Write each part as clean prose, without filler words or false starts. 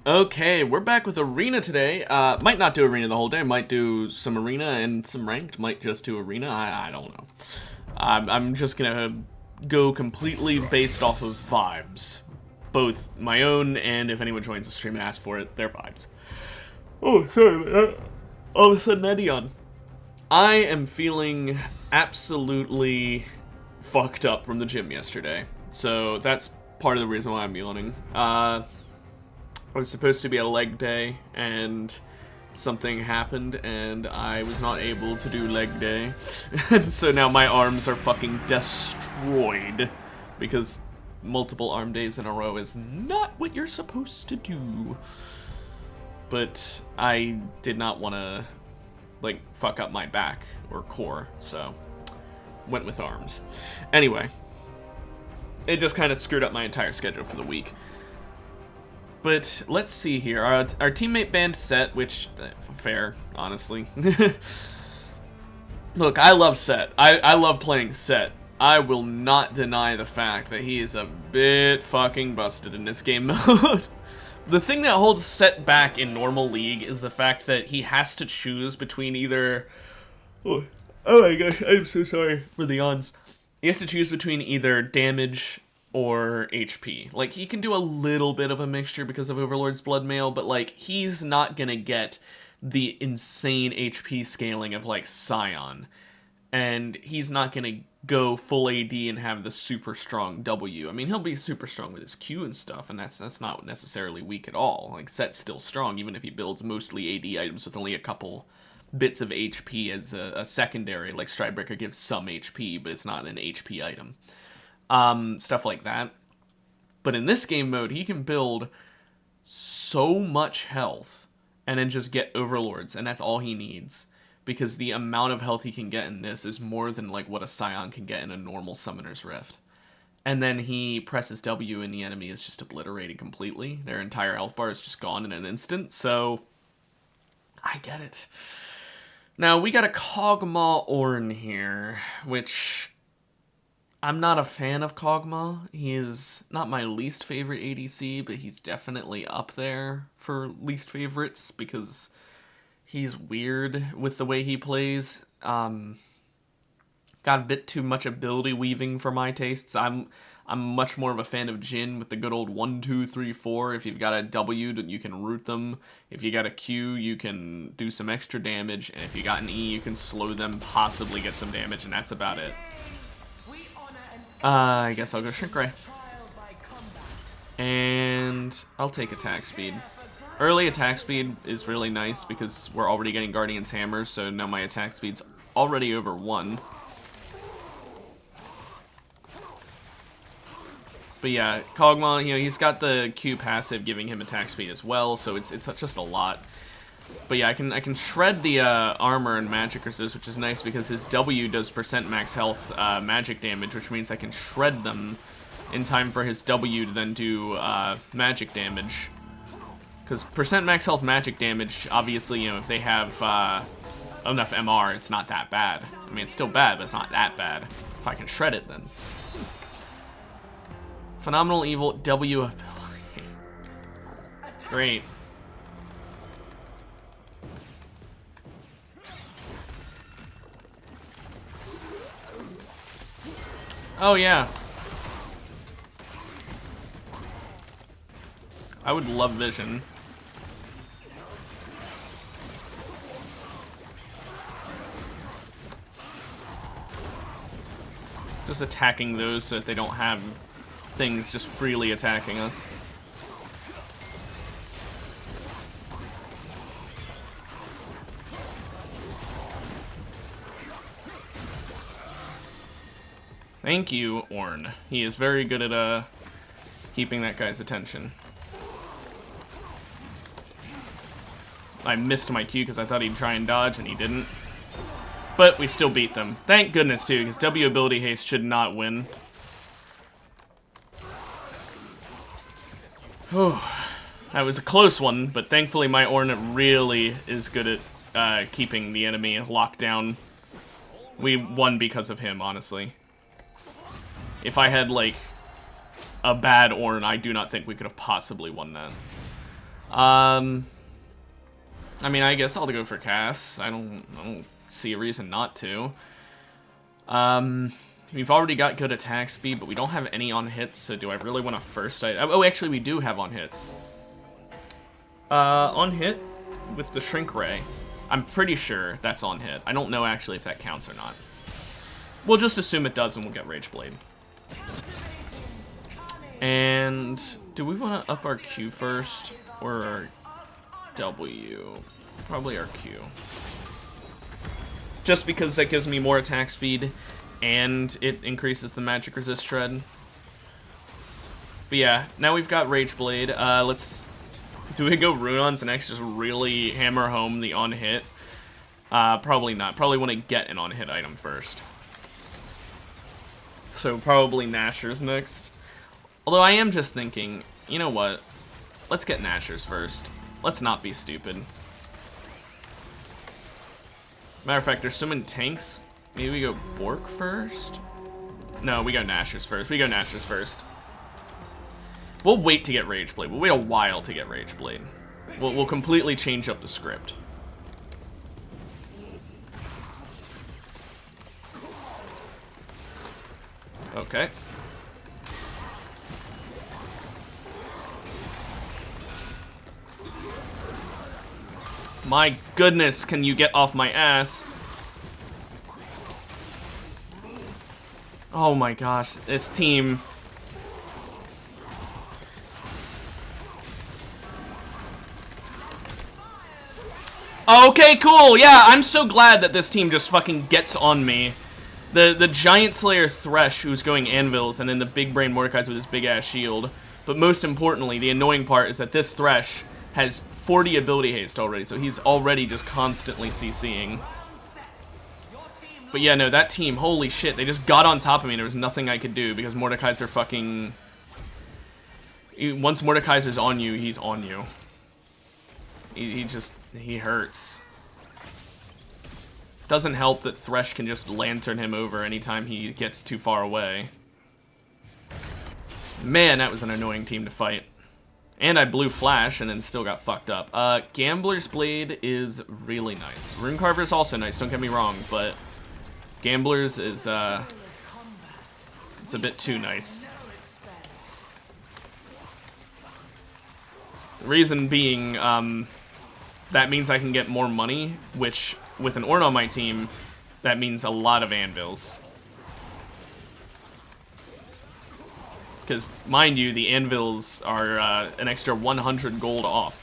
Okay, we're back with Arena today. Might not do Arena the whole day. Might do some Arena and some Ranked. Might just do Arena. I don't know. I'm just gonna go completely based off of vibes. Both my own and if anyone joins the stream and asks for it, their vibes. Oh, sorry. All of a sudden, Eddie on. I am feeling absolutely fucked up from the gym yesterday. So that's part of the reason why I'm yawning. I was supposed to be a leg day, and something happened, and I was not able to do leg day. And so now my arms are fucking destroyed, because multiple arm days in a row is not what you're supposed to do. But I did not want to, like, fuck up my back or core, so went with arms. Anyway, it just kind of screwed up my entire schedule for the week. But let's see here. Our teammate banned Set, which, fair, honestly. Look, I love Set. I love playing Set. I will not deny the fact that he is a bit fucking busted in this game mode. The thing that holds Set back in normal League is the fact that he has to choose between either... Oh my gosh, I'm so sorry for the yawns. He has to choose between either damage or HP. Like, he can do a little bit of a mixture because of Overlord's Blood Mail, but, like, he's not gonna get the insane HP scaling of, like, Scion. And he's not gonna go full AD and have the super strong W. I mean, he'll be super strong with his Q and stuff, and that's not necessarily weak at all. Like, Set's still strong, even if he builds mostly AD items with only a couple bits of HP as a secondary. Like, Stridebreaker gives some HP, but it's not an HP item. Stuff like that. But in this game mode, he can build so much health and then just get Overlords, and that's all he needs. Because the amount of health he can get in this is more than like what a Scion can get in a normal Summoner's Rift. And then he presses W and the enemy is just obliterated completely. Their entire health bar is just gone in an instant, so I get it. Now, we got a Kog'Maw Ornn here, which... I'm not a fan of Kog'Maw. He is not my least favorite ADC, but he's definitely up there for least favorites because he's weird with the way he plays. Got a bit too much ability weaving for my tastes. I'm much more of a fan of Jhin with the good old 1, 2, 3, 4. If you've got a W, you can root them. If you got a Q, you can do some extra damage. And if you got an E, you can slow them, possibly get some damage, and that's about it. I guess I'll go Shrink Ray. And I'll take attack speed. Early attack speed is really nice because we're already getting Guardian's Hammer, so now my attack speed's already over 1. But yeah, Kog'Maw, you know, he's got the Q passive giving him attack speed as well, so it's just a lot. But yeah, I can shred the armor and magic resist, which is nice because his W does percent max health magic damage, which means I can shred them in time for his W to then do magic damage. Because percent max health magic damage, obviously, you know, if they have enough MR, it's not that bad. I mean, it's still bad, but it's not that bad. If I can shred it, then. Phenomenal Evil W ability. Great. Oh, yeah. I would love Vision. Just attacking those so that they don't have things just freely attacking us. Thank you, Ornn. He is very good at keeping that guy's attention. I missed my Q because I thought he'd try and dodge, and he didn't. But we still beat them. Thank goodness, too, because W ability haste should not win. Oh, that was a close one, but thankfully my Ornn really is good at keeping the enemy locked down. We won because of him, honestly. If I had, like, a bad Ornn, I do not think we could have possibly won that. I mean, I guess I'll go for Cass. I don't see a reason not to. We've already got good attack speed, but we don't have any on hits, so do I really want to first... Oh, actually, we do have on hits. On hit with the Shrink Ray. I'm pretty sure that's on hit. I don't know actually if that counts or not. We'll just assume it does and we'll get Rage Blade. And do we want to up our Q first or our W? Probably our Q. Just because that gives me more attack speed and it increases the magic resist shred. But yeah, now we've got Rage Blade. Do we go Runon's next, just really hammer home the on-hit? Probably not. Probably want to get an on-hit item first. So probably Nashor's next. Although I am just thinking, you know what? Let's get Nashor's first. Let's not be stupid. Matter of fact, there's so many tanks. Maybe we go Bork first? No, we go Nashor's first. We go Nashor's first. We'll wait to get Rage Blade. We'll wait a while to get Rage Blade. We'll completely change up the script. Okay. My goodness, can you get off my ass? Oh my gosh, this team... Okay, cool. Yeah, I'm so glad that this team just fucking gets on me. The Giant Slayer Thresh, who's going anvils, and then the Big Brain Mordekaiser with his big-ass shield. But most importantly, the annoying part is that this Thresh has 40 ability haste already, so he's already just constantly CCing. But yeah, no, that team, holy shit, they just got on top of me and there was nothing I could do because Mordekaiser fucking... Once Mordekaiser's on you, he's on you. He hurts. Doesn't help that Thresh can just lantern him over anytime he gets too far away. Man, that was an annoying team to fight. And I blew Flash and then still got fucked up. Gambler's Blade is really nice. Runecarver's also nice, don't get me wrong, but Gambler's is, it's a bit too nice. The reason being, that means I can get more money, which, with an Ornn on my team, that means a lot of anvils. Because, mind you, the anvils are an extra 100 gold off.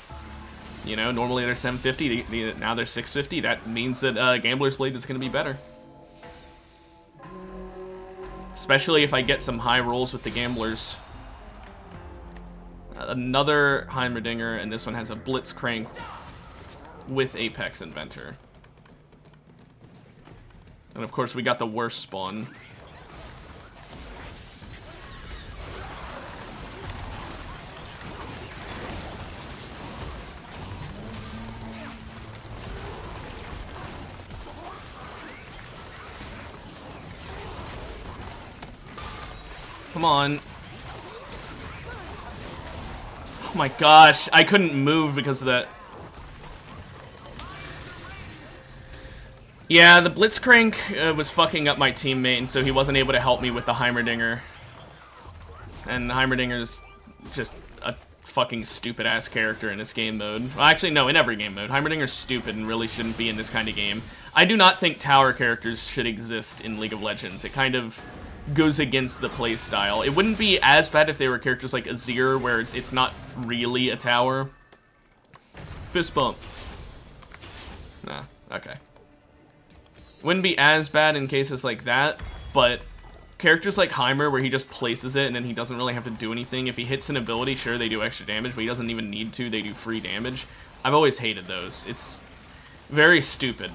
You know, normally they're 750, now they're 650. That means that Gambler's Blade is going to be better. Especially if I get some high rolls with the Gamblers. Another Heimerdinger, and this one has a Blitzcrank with Apex Inventor. And of course we got the worst spawn. Come on. Oh my gosh, I couldn't move because of that. Yeah, the Blitzcrank was fucking up my teammate, and so he wasn't able to help me with the Heimerdinger. And Heimerdinger's just a fucking stupid-ass character in this game mode. Well, actually, no, in every game mode. Heimerdinger's stupid and really shouldn't be in this kind of game. I do not think tower characters should exist in League of Legends. It kind of goes against the playstyle. It wouldn't be as bad if they were characters like Azir, where it's not really a tower. Fist bump. Nah, okay. Wouldn't be as bad in cases like that, but characters like Heimer, where he just places it and then he doesn't really have to do anything. If he hits an ability, sure, they do extra damage, but he doesn't even need to. They do free damage. I've always hated those. It's very stupid.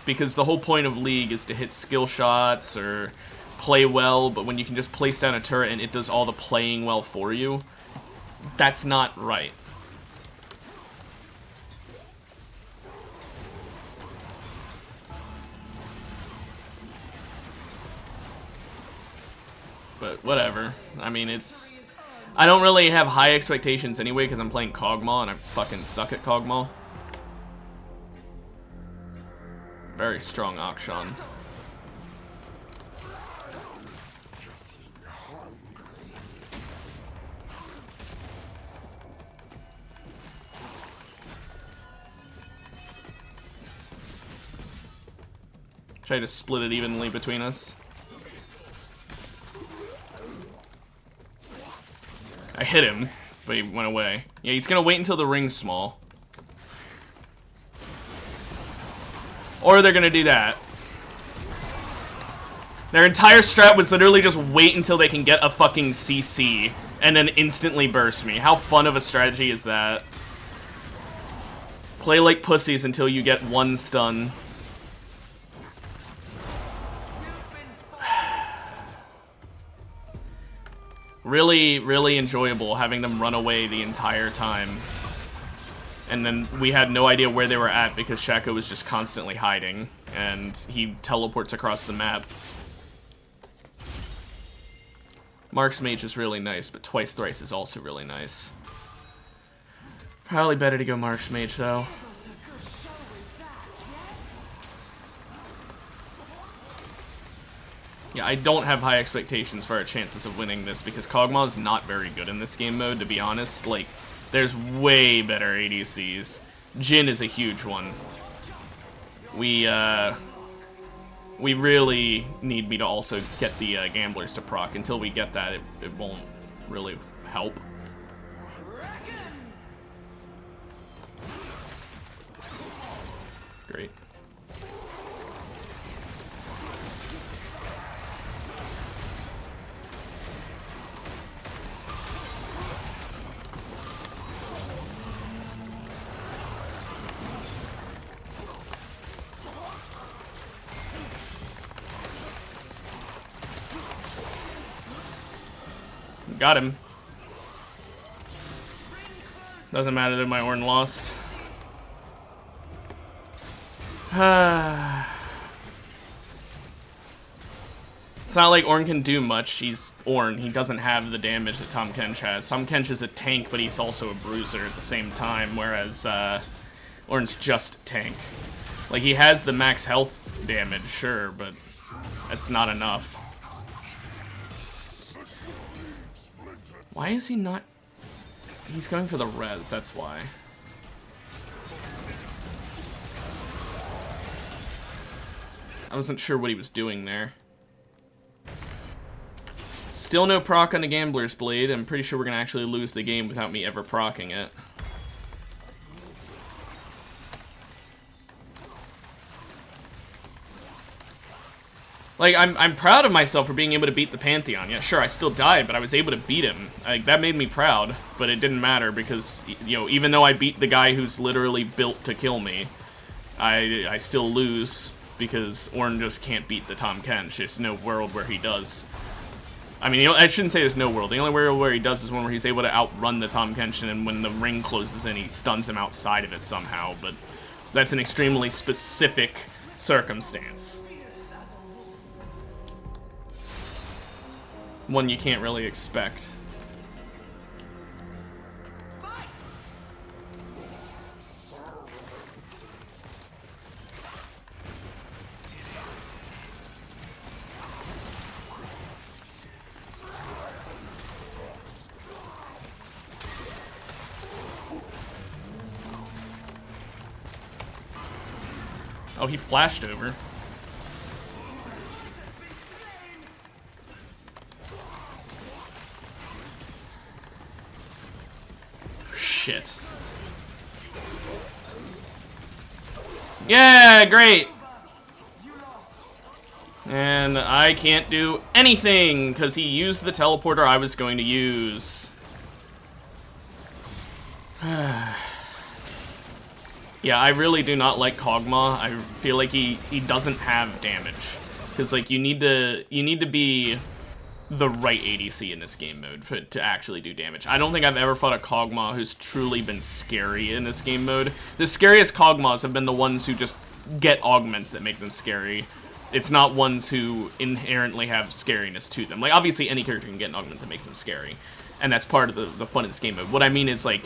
Because the whole point of League is to hit skill shots or play well, but when you can just place down a turret and it does all the playing well for you, that's not right. But whatever. I mean, it's... I don't really have high expectations anyway because I'm playing Kog'Maw and I fucking suck at Kog'Maw. Very strong Akshan. Try to split it evenly between us. I hit him, but he went away. Yeah, he's gonna wait until the ring's small. Or they're gonna do that. Their entire strat was literally just wait until they can get a fucking CC and then instantly burst me. How fun of a strategy is that? Play like pussies until you get one stun. Really, really enjoyable having them run away the entire time. And then we had no idea where they were at because Shaco was just constantly hiding. And he teleports across the map. Mark's Mage is really nice, but Twice Thrice is also really nice. Probably better to go Mark's Mage, though. Yeah, I don't have high expectations for our chances of winning this because Kog'Maw is not very good in this game mode, to be honest. Like, there's way better ADCs. Jhin is a huge one. We really need me to also get the Gamblers to proc. Until we get that, it won't really help. Great. Got him. Doesn't matter that my Ornn lost. It's not like Ornn can do much. He's Ornn. He doesn't have the damage that Tahm Kench has. Tahm Kench is a tank, but he's also a bruiser at the same time, whereas Ornn's just tank. Like, he has the max health damage, sure, but that's not enough. Why is he not... He's going for the res, that's why. I wasn't sure what he was doing there. Still no proc on the Gambler's Blade. I'm pretty sure we're going to actually lose the game without me ever proccing it. Like, I'm proud of myself for being able to beat the Pantheon. Yeah, sure, I still died, but I was able to beat him. Like, that made me proud, but it didn't matter because, you know, even though I beat the guy who's literally built to kill me, I still lose because Ornn just can't beat the Tahm Kench. There's no world where he does. I mean, you know, I shouldn't say there's no world. The only world where he does is one where he's able to outrun the Tahm Kench, and then when the ring closes in, he stuns him outside of it somehow, but that's an extremely specific circumstance. One you can't really expect. Oh, he flashed over. Shit. Yeah, great. And I can't do anything because he used the teleporter I was going to use. Yeah, I really do not like Kog'Maw. I feel like he doesn't have damage. Because, like, you need to be the right ADC in this game mode to actually do damage. I don't think I've ever fought a Kog'Maw who's truly been scary in this game mode. The scariest Kog'Maws have been the ones who just get augments that make them scary. It's not ones who inherently have scariness to them. Like, obviously any character can get an augment that makes them scary. and that's part of the fun of this game mode. What I mean is, like,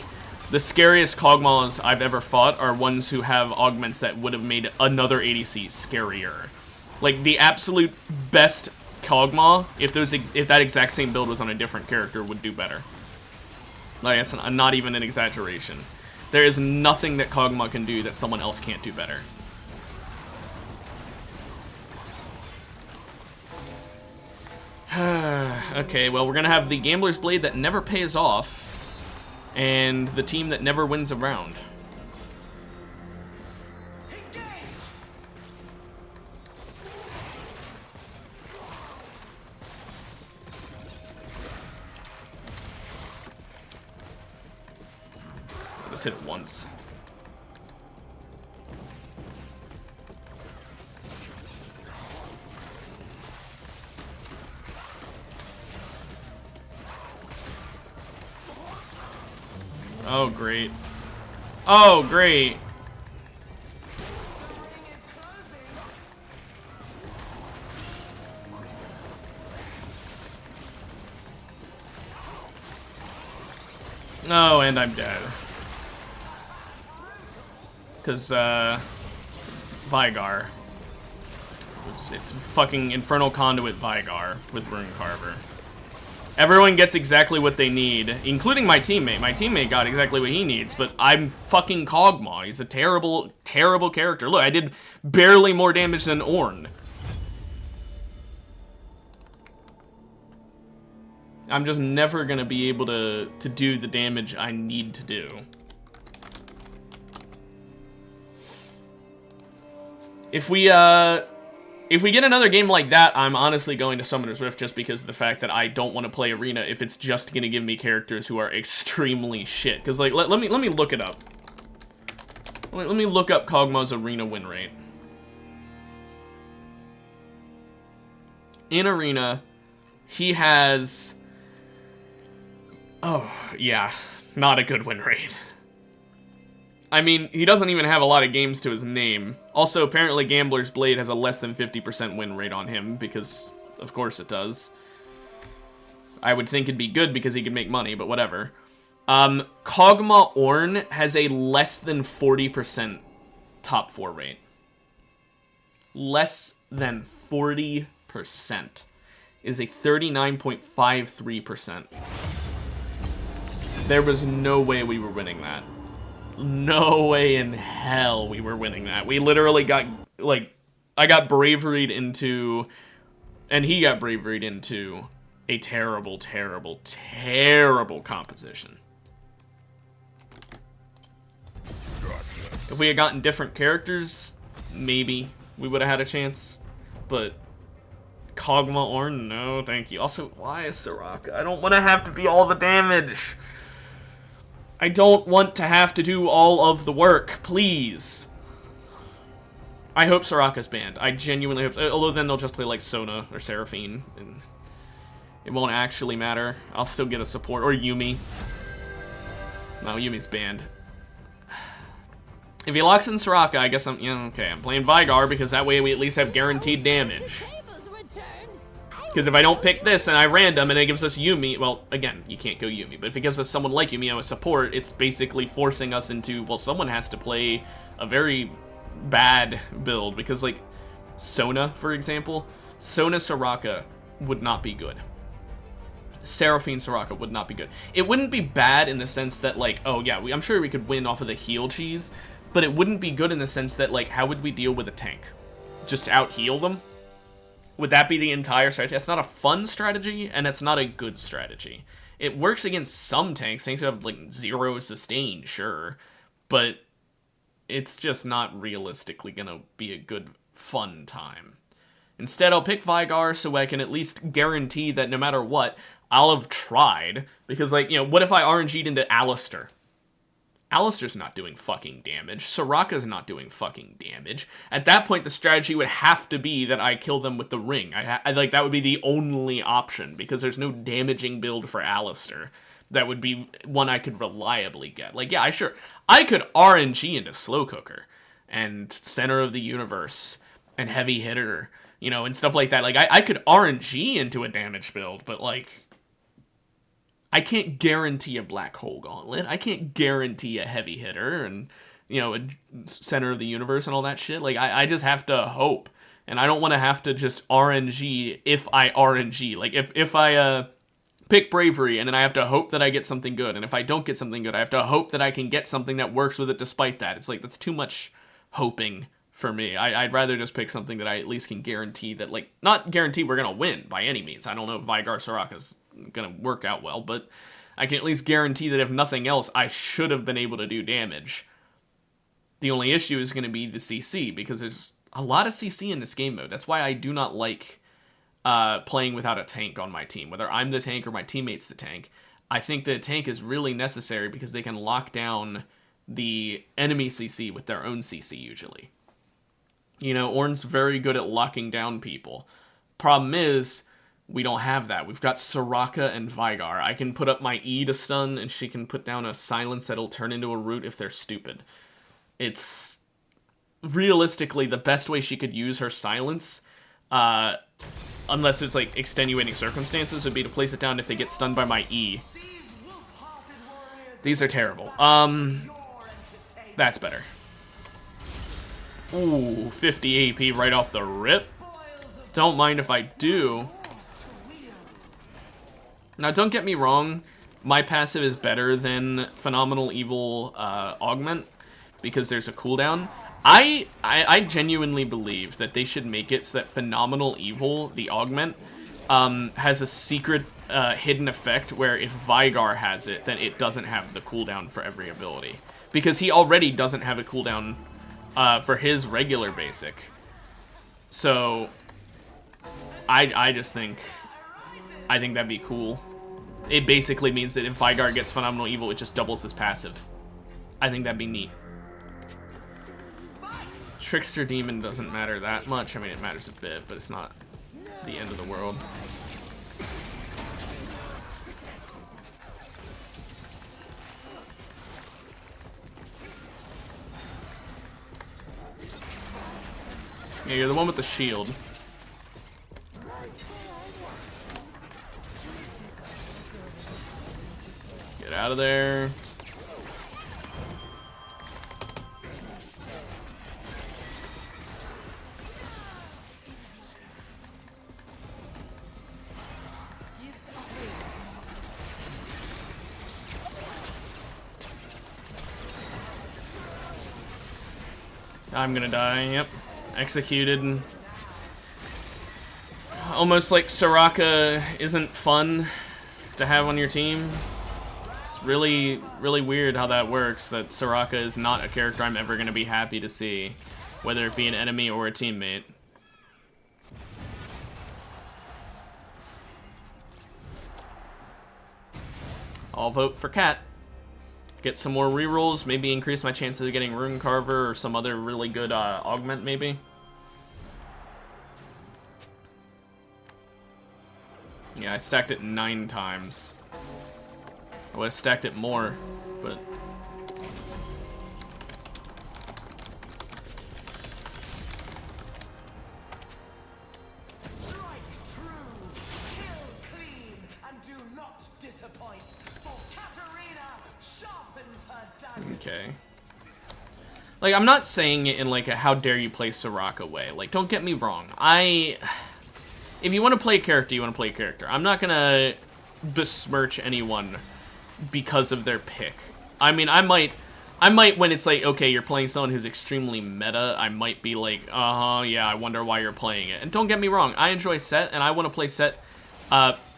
the scariest Kog'Maws I've ever fought are ones who have augments that would have made another ADC scarier. Like, the absolute best Kog'Maw, if that exact same build was on a different character, would do better. Like, that's not even an exaggeration. There is nothing that Kog'Maw can do that someone else can't do better. Okay, well, we're gonna have the Gambler's Blade that never pays off, and the team that never wins a round. Let's hit it once. Oh, great. Oh, great. Oh, and I'm dead. Because, Vigar. It's fucking Infernal Conduit Vigar with Rune Carver. Everyone gets exactly what they need, including my teammate. My teammate got exactly what he needs, but I'm fucking Kog'Maw. He's a terrible, terrible character. Look, I did barely more damage than Ornn. I'm just never gonna be able to do the damage I need to do. If we get another game like that, I'm honestly going to Summoner's Rift just because of the fact that I don't want to play Arena if it's just going to give me characters who are extremely shit. Because, like, let me look it up. Let me look up Kog'Maw's Arena win rate. In Arena, he has... Oh, yeah. Not a good win rate. I mean, he doesn't even have a lot of games to his name. Also, apparently Gambler's Blade has a less than 50% win rate on him, because of course it does. I would think it'd be good because he could make money, but whatever. Kog'Maw Ornn has a less than 40% top 4 rate. Less than 40% is a 39.53%. There was no way we were winning that. No way in hell we were winning that. We literally got, like, I got bravaried into, and he got bravaried into a terrible, terrible, terrible composition. If we had gotten different characters, maybe we would have had a chance, but Kog'Maw Ornn, no, thank you. Also, why is Soraka? I don't want to have to do all the damage. I don't want to have to do all of the work, please. I hope Soraka's banned. I genuinely hope so. Although then they'll just play like Sona or Seraphine, and it won't actually matter. I'll still get a support. Or Yuumi. No, Yumi's banned. If he locks in Soraka, I guess I'm... Yeah, okay, I'm playing Vigar because that way we at least have guaranteed damage. Because if I don't pick this and I random and it gives us Yuumi, well, again, you can't go Yuumi, but if it gives us someone like Yuumi as a support, it's basically forcing us into, well, someone has to play a very bad build, because, like, Sona, for example, Sona Soraka would not be good. Seraphine Soraka would not be good. It wouldn't be bad in the sense that, like, oh, yeah, I'm sure we could win off of the heal cheese, but it wouldn't be good in the sense that, like, how would we deal with a tank? Just out-heal them? Would that be the entire strategy? That's not a fun strategy, and it's not a good strategy. It works against some tanks. Tanks who have, like, 0 sustain, sure. But it's just not realistically gonna be a good, fun time. Instead, I'll pick Vigar so I can at least guarantee that no matter what, I'll have tried. Because, like, you know, what if I RNG'd into Alistar? Alistar's not doing fucking damage. Soraka's not doing fucking damage. At that point, the strategy would have to be that I kill them with the ring. I like, that would be the only option, because there's no damaging build for Alistar. That would be one I could reliably get. Like, yeah, I could RNG into Slow Cooker, and Center of the Universe, and Heavy Hitter, you know, and stuff like that. Like, I could RNG into a damage build, but, like, I can't guarantee a black hole gauntlet. I can't guarantee a heavy hitter and, you know, a center of the universe and all that shit. Like, I just have to hope. And I don't want to have to just RNG if I RNG. Like, if I pick bravery and then I have to hope that I get something good. And if I don't get something good, I have to hope that I can get something that works with it despite that. It's like, that's too much hoping for me. I'd rather just pick something that I at least can guarantee that, like, not guarantee we're going to win by any means. I don't know if Vygar Soraka's going to work out well, but I can at least guarantee that if nothing else, I should have been able to do damage. The only issue is going to be the CC, because there's a lot of CC in this game mode. That's why I do not like playing without a tank on my team, whether I'm the tank or my teammate's the tank. I think the tank is really necessary because they can lock down the enemy CC with their own CC usually. You know, Ornn's very good at locking down people. Problem is, we don't have that. We've got Soraka and Vygar. I can put up my E to stun, and she can put down a silence that'll turn into a root if they're stupid. It's realistically the best way she could use her silence, unless it's like extenuating circumstances, would be to place it down if they get stunned by my E. These are terrible. That's better. Ooh, 50 AP right off the rip. Don't mind if I do. Now, don't get me wrong. My passive is better than Phenomenal Evil Augment because there's a cooldown. I genuinely believe that they should make it so that Phenomenal Evil, the Augment, has a secret hidden effect where if Vygar has it, then it doesn't have the cooldown for every ability. Because he already doesn't have a cooldown for his regular basic. So, I just think, I think that'd be cool. It basically means that if Vygar gets Phenomenal Evil, it just doubles his passive. I think that'd be neat. Trickster Demon doesn't matter that much. I mean, it matters a bit, but it's not the end of the world. Yeah, you're the one with the shield. Get out of there. I'm gonna die, yep. Executed. Almost like Soraka isn't fun to have on your team. It's really, really weird how that works, that Soraka is not a character I'm ever gonna be happy to see, whether it be an enemy or a teammate. I'll vote for Cat. Get some more rerolls, maybe increase my chances of getting Rune Carver or some other really good augment, maybe. Yeah, I stacked it 9 times. I would have stacked it more, but... Okay. Like, I'm not saying it in, like, a how dare you play Soraka way. Like, don't get me wrong. If you want to play a character, you want to play a character. I'm not gonna besmirch anyone because of their pick. I mean, I might when it's like, okay, you're playing someone who's extremely meta, I might be like, yeah, I wonder why you're playing it. And don't get me wrong, I enjoy Set, and I want to play Set,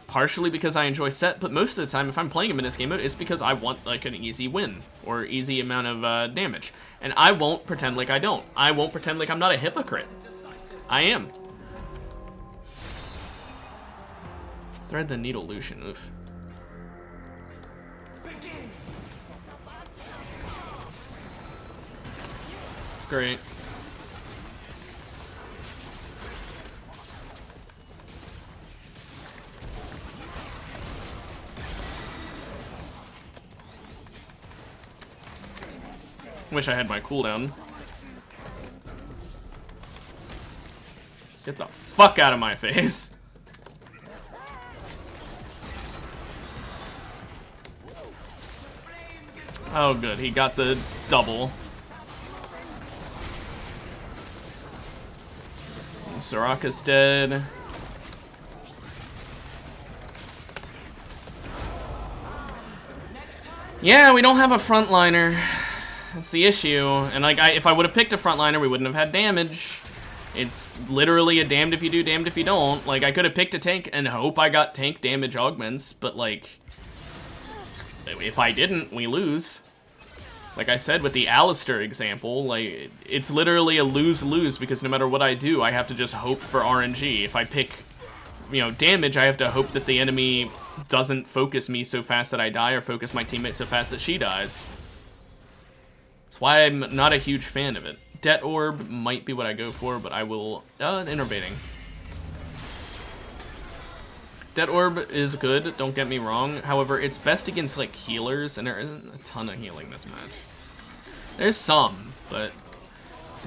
partially because I enjoy Set, but most of the time, if I'm playing him in this game mode, it's because I want, like, an easy win, or easy amount of, damage. And I won't pretend like I don't. I won't pretend like I'm not a hypocrite. I am. Thread the Needle Lucian, oof. Great. Wish I had my cooldown. Get the fuck out of my face. Oh, good. He got the double. Soraka's dead. Yeah, we don't have a frontliner. That's the issue. And like, if I would have picked a frontliner, we wouldn't have had damage. It's literally a damned if you do, damned if you don't. Like, I could have picked a tank and hope I got tank damage augments, but like, if I didn't, we lose. Like I said with the Alistair example, like, it's literally a lose-lose because no matter what I do, I have to just hope for RNG. If I pick, you know, damage, I have to hope that the enemy doesn't focus me so fast that I die or focus my teammate so fast that she dies. That's why I'm not a huge fan of it. Det Orb might be what I go for, but I will... innervating. Det Orb is good, don't get me wrong. However, it's best against, like, healers, and there isn't a ton of healing this match. There's some, but...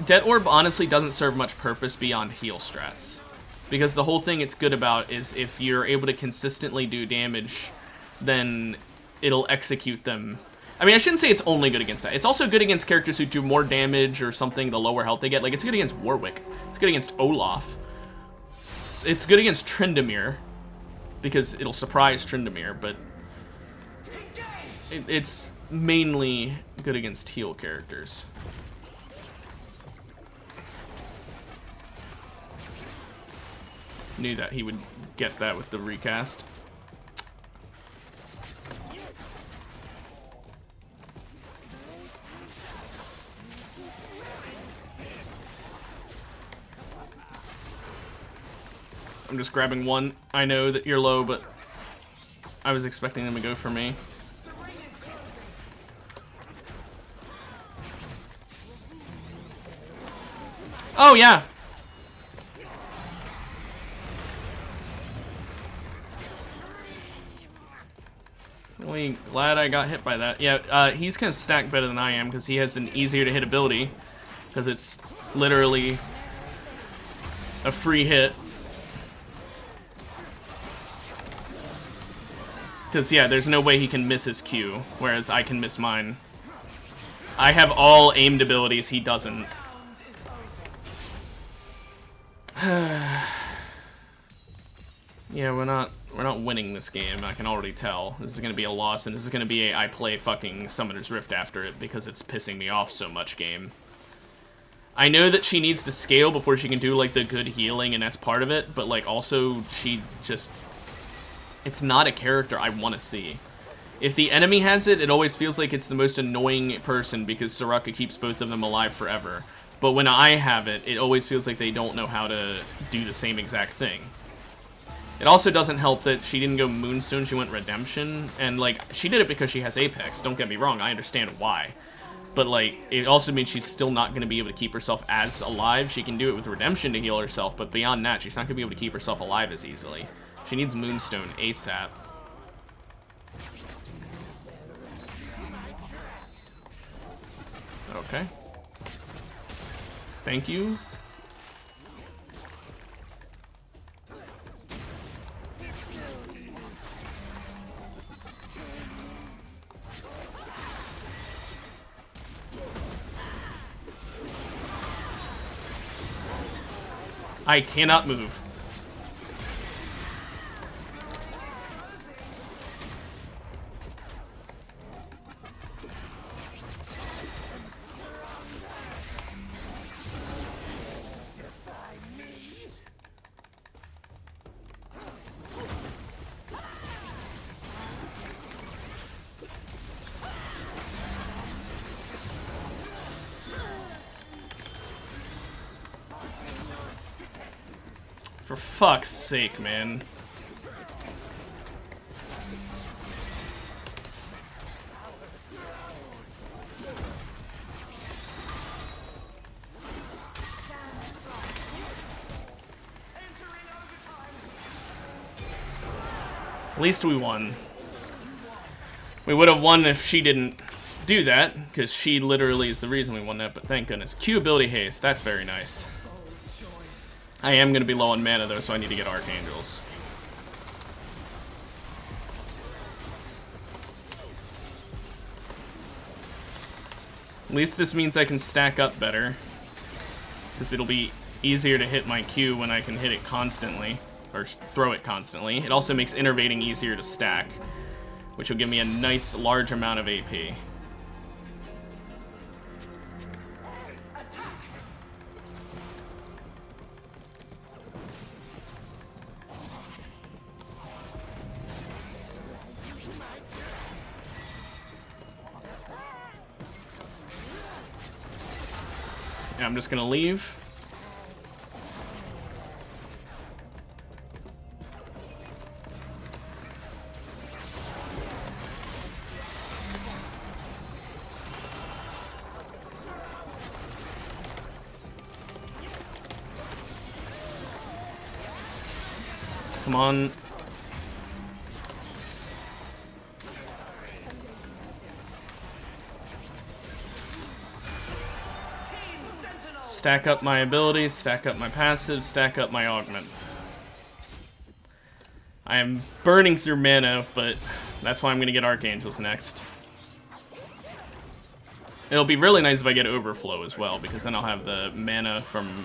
Det Orb honestly doesn't serve much purpose beyond heal strats. Because the whole thing it's good about is if you're able to consistently do damage, then it'll execute them. I mean, I shouldn't say it's only good against that. It's also good against characters who do more damage or something, the lower health they get. Like, it's good against Warwick. It's good against Olaf. It's good against Tryndamere, because it'll surprise Tryndamere, but it's mainly good against heal characters. Knew that he would get that with the recast. I'm just grabbing one. I know that you're low, but I was expecting them to go for me. Oh, yeah. Really glad I got hit by that. Yeah, he's gonna stack better than I am because he has an easier to hit ability. Because it's literally a free hit. Because, yeah, there's no way he can miss his Q, whereas I can miss mine. I have all aimed abilities, he doesn't. Yeah, we're not winning this game, I can already tell. This is gonna be a loss, and this is gonna be a I play fucking Summoner's Rift after it, because it's pissing me off so much game. I know that she needs to scale before she can do, like, the good healing, and that's part of it, but, like, also, she just... It's not a character I want to see. If the enemy has it, it always feels like it's the most annoying person because Soraka keeps both of them alive forever. But when I have it, it always feels like they don't know how to do the same exact thing. It also doesn't help that she didn't go Moonstone, she went Redemption. And, like, she did it because she has Apex, don't get me wrong, I understand why. But, like, it also means she's still not going to be able to keep herself as alive. She can do it with Redemption to heal herself, but beyond that, she's not going to be able to keep herself alive as easily. She needs Moonstone ASAP. Okay. Thank you. I cannot move. For fuck's sake, man. At least we won. We would have won if she didn't do that, because she literally is the reason we won that, but thank goodness. Q ability haste, that's very nice. I am going to be low on mana, though, so I need to get Archangels. At least this means I can stack up better. Because it'll be easier to hit my Q when I can hit it constantly. Or throw it constantly. It also makes innervating easier to stack, which will give me a nice large amount of AP. Yeah, I'm just gonna leave. Come on. Stack up my abilities, stack up my passive, stack up my augment. I am burning through mana, but that's why I'm gonna get Archangels next. It'll be really nice if I get Overflow as well, because then I'll have the mana from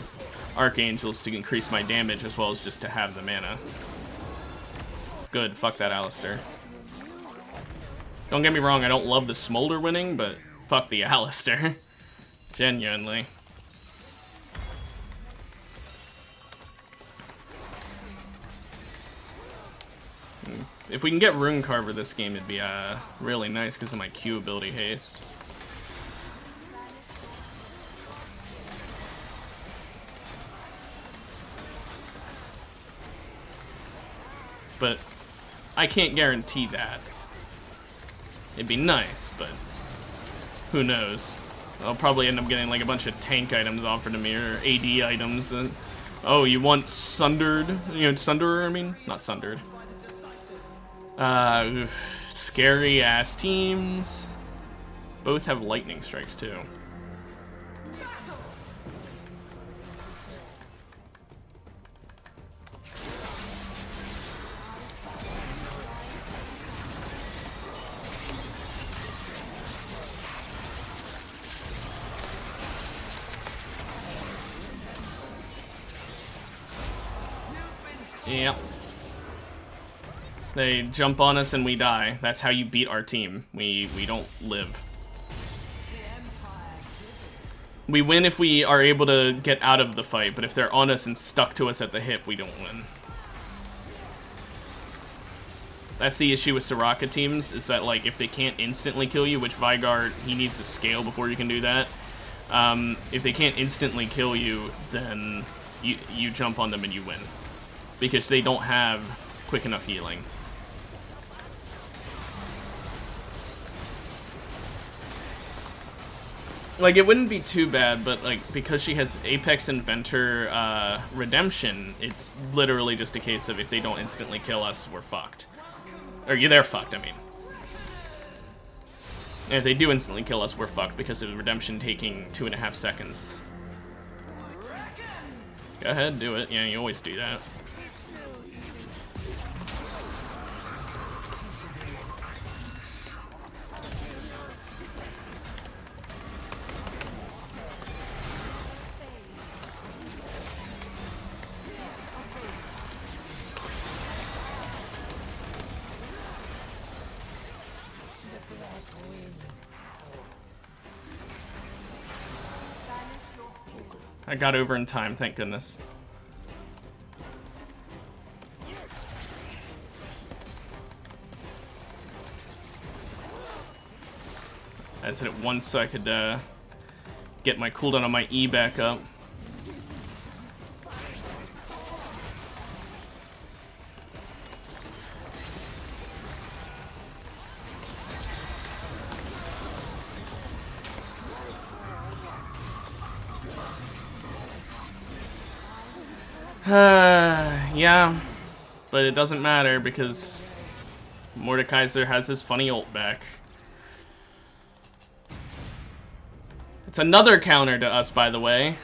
Archangels to increase my damage as well as just to have the mana. Good, fuck that Alistar. Don't get me wrong, I don't love the Smolder winning, but fuck the Alistar. Genuinely. If we can get Rune Carver this game, it'd be really nice because of my Q ability haste. But I can't guarantee that. It'd be nice, but who knows? I'll probably end up getting like a bunch of tank items offered to me, or AD items. And, oh, you want Sundered? You know, Sunderer, I mean? Not Sundered. Scary ass teams. Both have lightning strikes too. Yep. They jump on us and we die. That's how you beat our team. We don't live. We win if we are able to get out of the fight, but if they're on us and stuck to us at the hip, we don't win. That's the issue with Soraka teams, is that like if they can't instantly kill you, which Vigard, he needs to scale before you can do that. If they can't instantly kill you, then you jump on them and you win. Because they don't have quick enough healing. Like, it wouldn't be too bad, but, like, because she has Apex Inventor Redemption, it's literally just a case of if they don't instantly kill us, we're fucked. Or, yeah, they're fucked, I mean. And if they do instantly kill us, we're fucked because of Redemption taking 2.5 seconds. Go ahead, do it. Yeah, you always do that. I got over in time, thank goodness. I just hit it once so I could get my cooldown on my E back up. Yeah, but it doesn't matter because Mordekaiser has his funny ult back. It's another counter to us, by the way.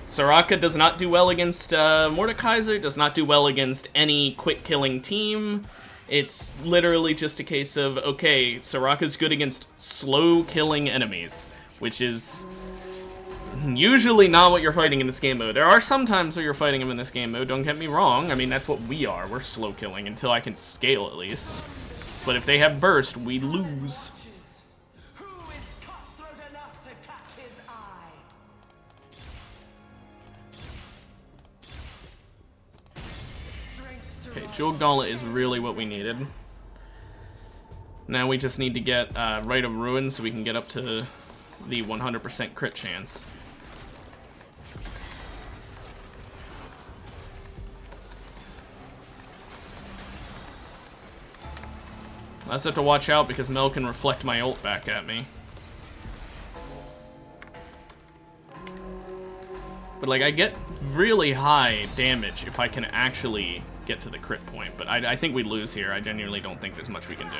Soraka does not do well against Mordekaiser, does not do well against any quick-killing team. It's literally just a case of, okay, Soraka's good against slow-killing enemies. which is usually not what you're fighting in this game mode. There are some times where you're fighting him in this game mode, don't get me wrong. I mean, that's what we are. We're slow killing until I can scale at least. But if they have burst, we lose. Okay, Jewel Gauntlet is really what we needed. Now we just need to get Rite of Ruin so we can get up to the 100% crit chance. I just have to watch out because Mel can reflect my ult back at me. But like, I get really high damage if I can actually get to the crit point. But I think we lose here. I genuinely don't think there's much we can do.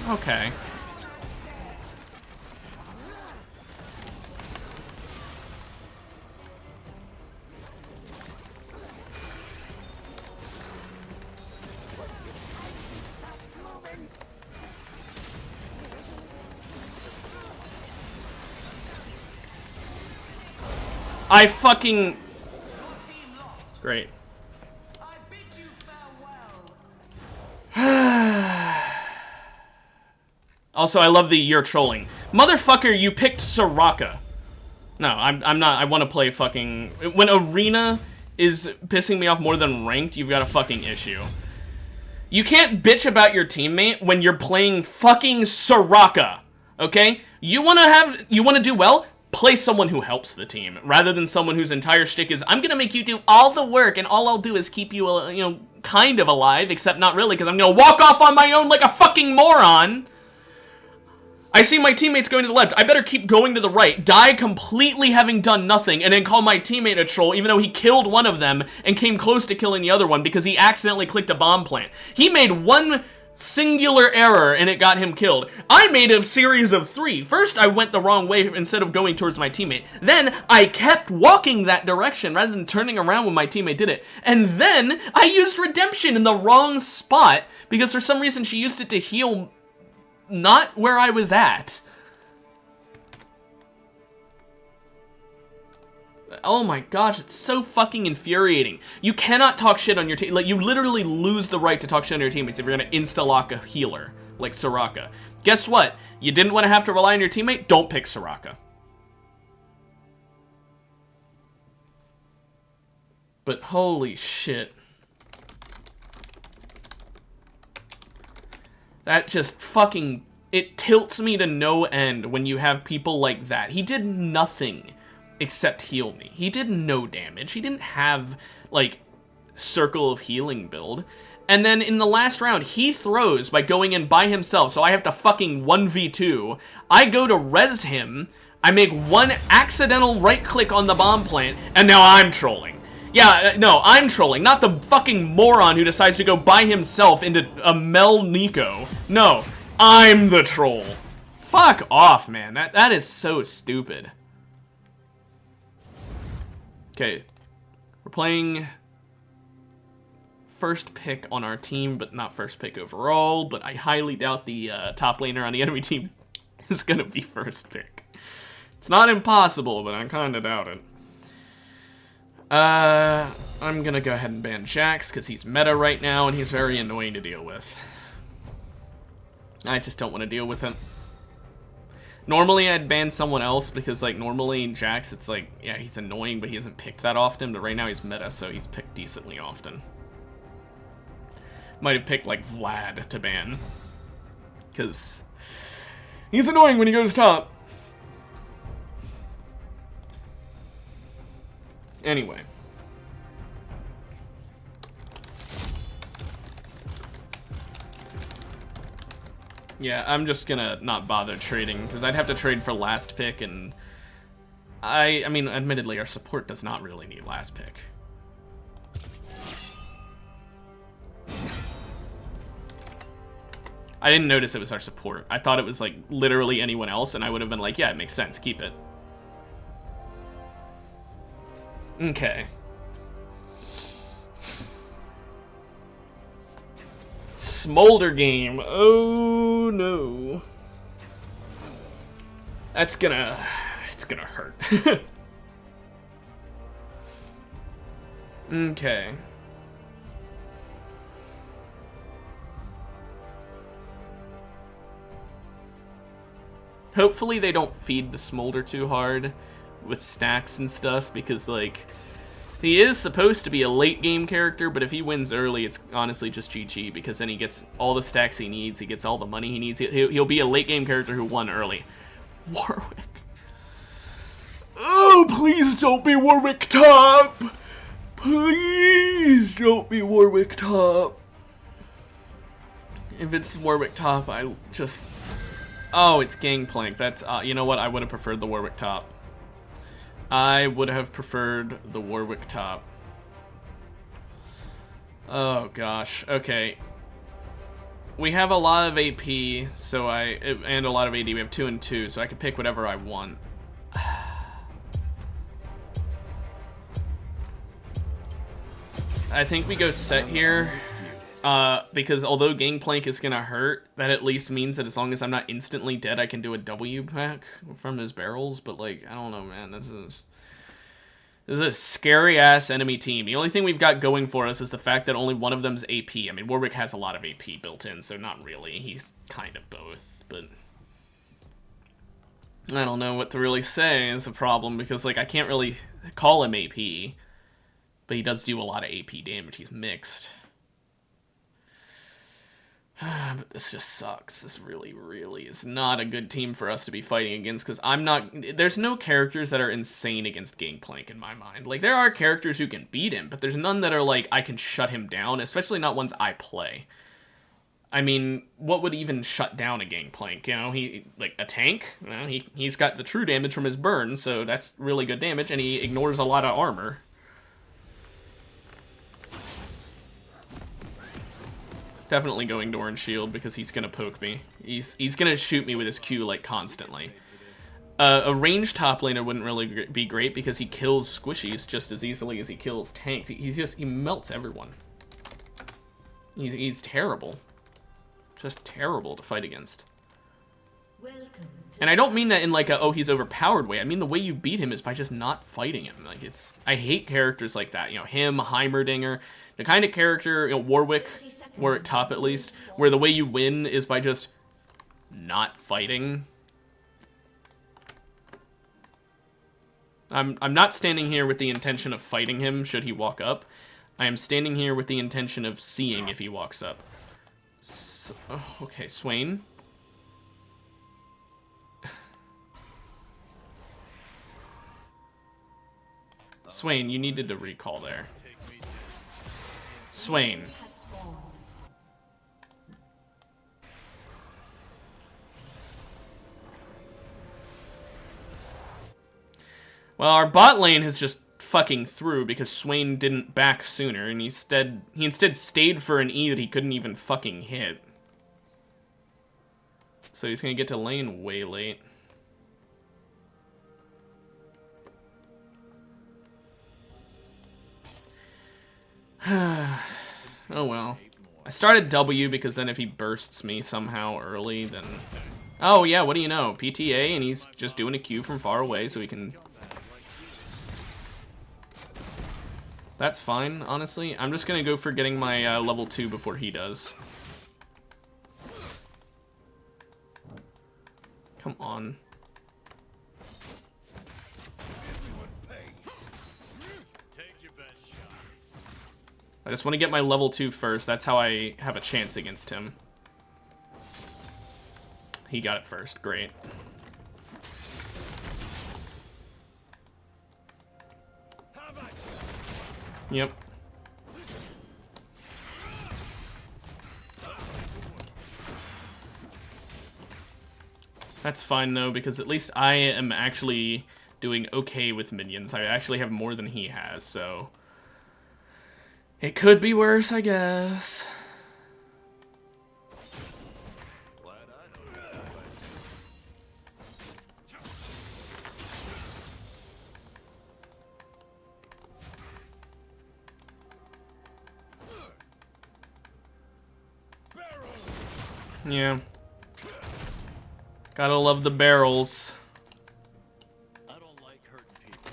Okay. I fucking... Great. Also, I love the "you're trolling." Motherfucker, you picked Soraka. No, I'm not. I want to play fucking... When Arena is pissing me off more than Ranked, you've got a fucking issue. You can't bitch about your teammate when you're playing fucking Soraka, okay? You want to do well? Play someone who helps the team, rather than someone whose entire shtick is, I'm gonna make you do all the work, and all I'll do is keep you, you know, kind of alive, except not really, because I'm gonna walk off on my own like a fucking moron. I see my teammates going to the left. I better keep going to the right, die completely having done nothing, and then call my teammate a troll, even though he killed one of them and came close to killing the other one because he accidentally clicked a bomb plant. He made one singular error and it got him killed. I made a series of 3. First, I went the wrong way instead of going towards my teammate. Then, I kept walking that direction rather than turning around when my teammate did it. And then, I used Redemption in the wrong spot because for some reason she used it to heal not where I was at. Oh my gosh, it's so fucking infuriating. You cannot talk shit on your team. Like, you literally lose the right to talk shit on your teammates if you're gonna insta-lock a healer, like Soraka. Guess what? You didn't want to have to rely on your teammate? Don't pick Soraka. But holy shit. That just fucking... It tilts me to no end when you have people like that. He did nothing except heal me. He did no damage. He didn't have, like, Circle of Healing build. And then in the last round, he throws by going in by himself, so I have to fucking 1v2. I go to res him, I make one accidental right-click on the bomb plant, and now I'm trolling. Yeah, no, I'm trolling, not the fucking moron who decides to go by himself into a Mel Nico. No, I'm the troll. Fuck off, man. That is so stupid. Okay, we're playing first pick on our team, but not first pick overall, but I highly doubt the top laner on the enemy team is gonna be first pick. It's not impossible, but I kinda doubt it. I'm gonna go ahead and ban Jax, because he's meta right now, and he's very annoying to deal with. I just don't want to deal with him. Normally, I'd ban someone else, because, like, normally in Jax, it's like, yeah, he's annoying, but he isn't picked that often, but right now he's meta, so he's picked decently often. Might have picked, like, Vlad to ban. Because he's annoying when he goes top. Anyway. Yeah, I'm just gonna not bother trading, because I'd have to trade for last pick, and I mean, admittedly, our support does not really need last pick. I didn't notice it was our support. I thought it was, like, literally anyone else, and I would have been like, yeah, it makes sense, keep it. Okay. Smolder game. Oh no. It's gonna hurt. Okay. Hopefully they don't feed the Smolder too hard with stacks and stuff, because, like, he is supposed to be a late game character, but if he wins early, it's honestly just GG, because then he gets all the stacks he needs, he gets all the money he needs. He'll be a late game character who won early. Warwick. Oh, please don't be Warwick top! Please don't be Warwick top. If it's Warwick top, I just... Oh, it's Gangplank. That's, you know what? I would have preferred the Warwick top. I would have preferred the Warwick top. Oh, gosh. Okay. We have a lot of AP, so and a lot of AD. We have 2 and 2, so I can pick whatever I want. I think we go set here, because although Gangplank is gonna hurt, that at least means that as long as I'm not instantly dead, I can do a W pack from his barrels. But, like, I don't know, man. This is a scary-ass enemy team. The only thing we've got going for us is the fact that only one of them's AP. I mean, Warwick has a lot of AP built in, so not really. He's kind of both, but... I don't know what to really say is the problem, because, like, I can't really call him AP. But he does do a lot of AP damage. He's mixed. But this just sucks. This really, really is not a good team for us to be fighting against, because I'm not... There's no characters that are insane against Gangplank in my mind. Like, there are characters who can beat him, but there's none that are like, I can shut him down, especially not ones I play. I mean, what would even shut down a Gangplank? You know, like, a tank? Well, he's got the true damage from his burn, so that's really good damage, and he ignores a lot of armor. Definitely going to Orange Shield because he's gonna poke me. He's gonna shoot me with his Q like constantly. A ranged top laner wouldn't really be great because he kills squishies just as easily as he kills tanks. He melts everyone. He's terrible. Just terrible to fight against. And I don't mean that in like a, oh, he's overpowered way. I mean the way you beat him is by just not fighting him. Like, I hate characters like that. You know, him, Heimerdinger, the kind of character, you know, Warwick top at least, where the way you win is by just not fighting. I'm not standing here with the intention of fighting him should he walk up. I am standing here with the intention of seeing if he walks up. So, oh, okay, Swain. Swain, you needed to recall there. Swain. Well, our bot lane has just fucking through because Swain didn't back sooner, and he instead stayed for an E that he couldn't even fucking hit. So he's gonna get to lane way late. Oh well. I started W because then if he bursts me somehow early, then... Oh yeah, what do you know? PTA, and he's just doing a Q from far away so he can... That's fine, honestly. I'm just gonna go for getting my level 2 before he does. Come on. I just want to get my level 2 first. That's how I have a chance against him. He got it first. Great. Yep. That's fine, though, because at least I am actually doing okay with minions. I actually have more than he has, so... It could be worse, I guess. Yeah. Gotta love the barrels. I don't like hurting people.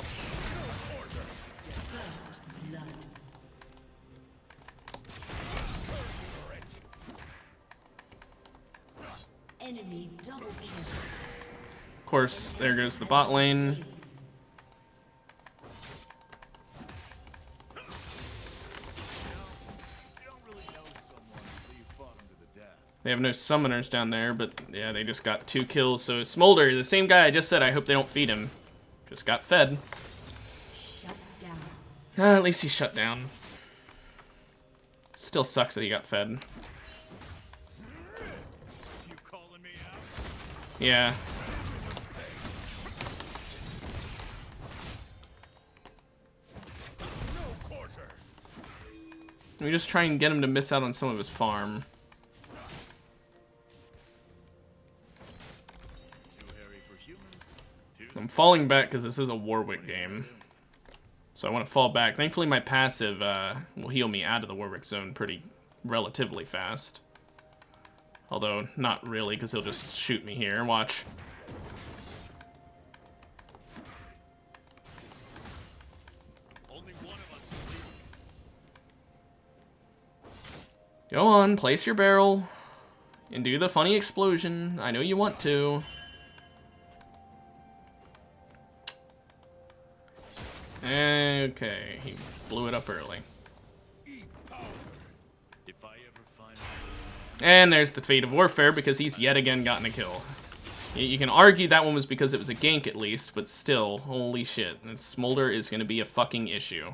Enemy double kill. Of course, there goes the bot lane. They have no summoners down there, but yeah, they just got 2 kills. So Smolder, the same guy I just said, I hope they don't feed him. Just got fed. Shut down. At least he shut down. Still sucks that he got fed. You calling me out? Yeah. No quarter. We just try and get him to miss out on some of his farm. I'm falling back because this is a Warwick game. So I want to fall back. Thankfully my passive will heal me out of the Warwick zone pretty relatively fast. Although, not really, because he'll just shoot me here. Watch. Only one of us is leaving. Go on, place your barrel. And do the funny explosion. I know you want to. Okay, he blew it up early. If I ever find And there's the Fate of Warfare because he's yet again gotten a kill. You can argue that one was because it was a gank at least, but still, holy shit. And Smolder is going to be a fucking issue.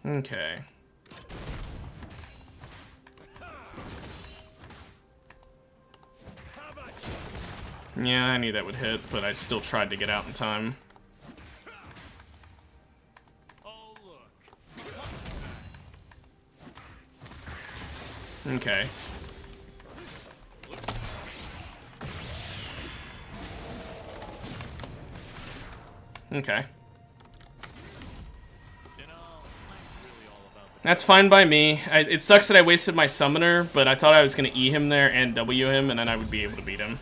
Okay. Yeah, I knew that would hit, but I still tried to get out in time. oh look. Okay. Okay. That's fine by me. It sucks that I wasted my summoner, but I thought I was going to E him there and W him, and then I would be able to beat him.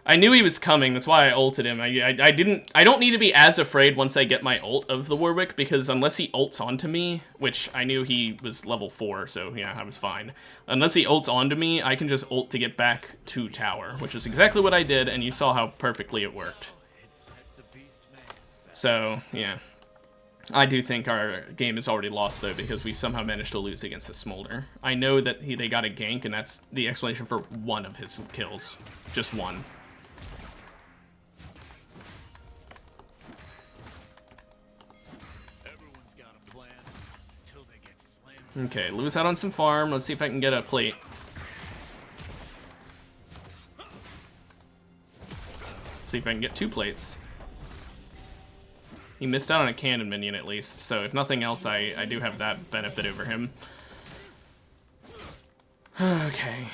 I knew he was coming, that's why I ulted him. I don't need to be as afraid once I get my ult of the Warwick, because unless he ults onto me, which I knew he was level 4, so yeah, I was fine. Unless he ults onto me, I can just ult to get back to tower, which is exactly what I did, and you saw how perfectly it worked. So, yeah. I do think our game is already lost, though, because we somehow managed to lose against the Smolder. I know that they got a gank, and that's the explanation for one of his kills. Just one. Everyone's got a plan until they get slammed. Okay, lose out on some farm. Let's see if I can get a plate. Let's see if I can get 2 plates. He missed out on a cannon minion at least, so if nothing else, I do have that benefit over him. Okay.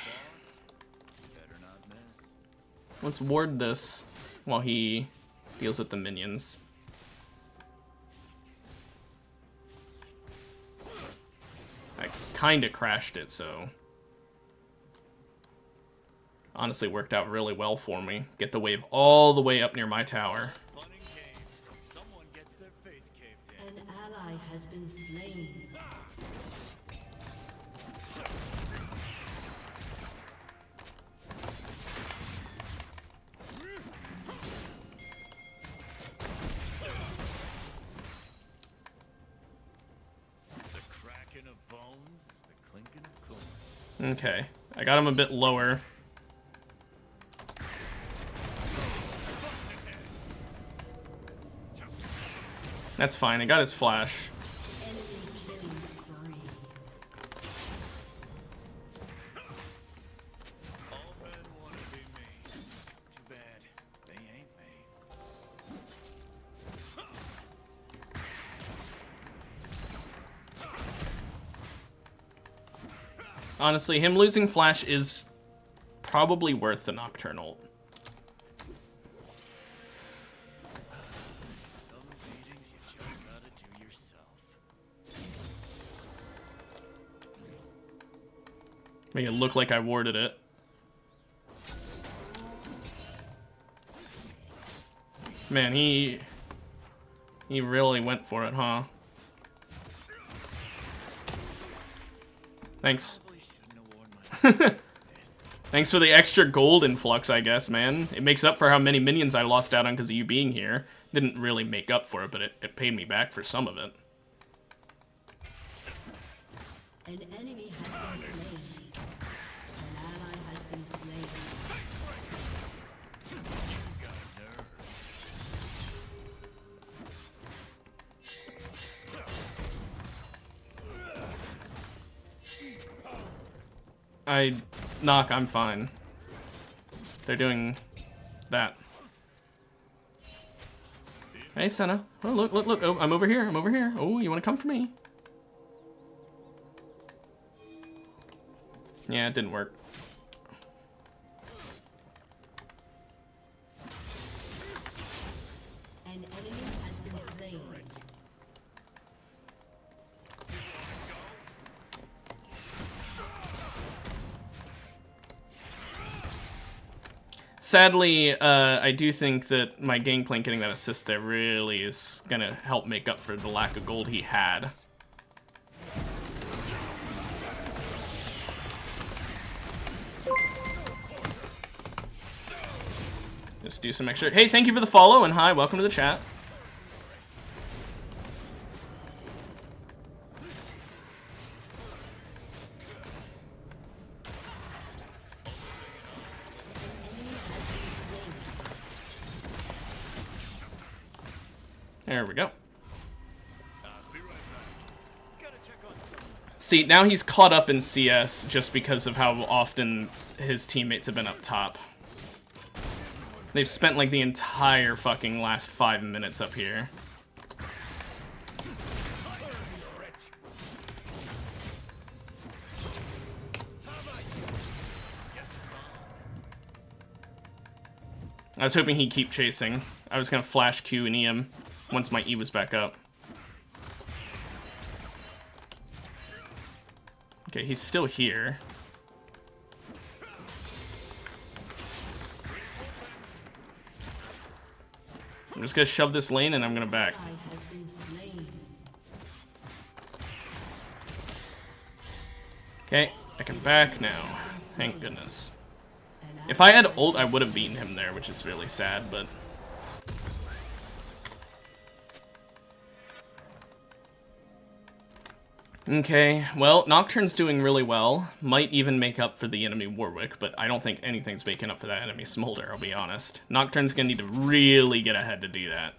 Let's ward this while he deals with the minions. I kinda crashed it, so... honestly worked out really well for me. Get the wave all the way up near my tower. An ally has been slain. The cracking of bones is the clinking of coins. Okay, I got him a bit lower. That's fine, I got his flash. Enemy killing spree. All men want to be me. Too bad they ain't me. Honestly, him losing Flash is probably worth the Nocturne ult. Some beatings you just gotta do yourself. Make it look like I warded it. Man, he really went for it, huh? Thanks. Probably shouldn't have worn my tights to this. Thanks for the extra gold influx, I guess, man. It makes up for how many minions I lost out on because of you being here. Didn't really make up for it, but it paid me back for some of it. An enemy has been slain. An ally has been slain. Knock, I'm fine. They're doing that. Hey, Senna. Oh, look, look, look. Oh, I'm over here. I'm over here. Oh, you want to come for me? Yeah, it didn't work. An enemy has been slain. Sadly, I do think that my Gangplank getting that assist there really is gonna help make up for the lack of gold he had. Just do some extra. Hey, thank you for the follow, and hi, welcome to the chat. There we go. See, now he's caught up in CS just because of how often his teammates have been up top. They've spent like the entire fucking last 5 minutes up here. I was hoping he'd keep chasing. I was gonna flash Q and EM once my E was back up. Okay, he's still here. I'm just gonna shove this lane and I'm gonna back. Ally has been slain. Okay, I can back now. Thank goodness. If I had ult, I would have beaten him there, which is really sad, but... Okay, well, Nocturne's doing really well. Might even make up for the enemy Warwick, but I don't think anything's making up for that enemy Smolder, I'll be honest. Nocturne's gonna need to really get ahead to do that.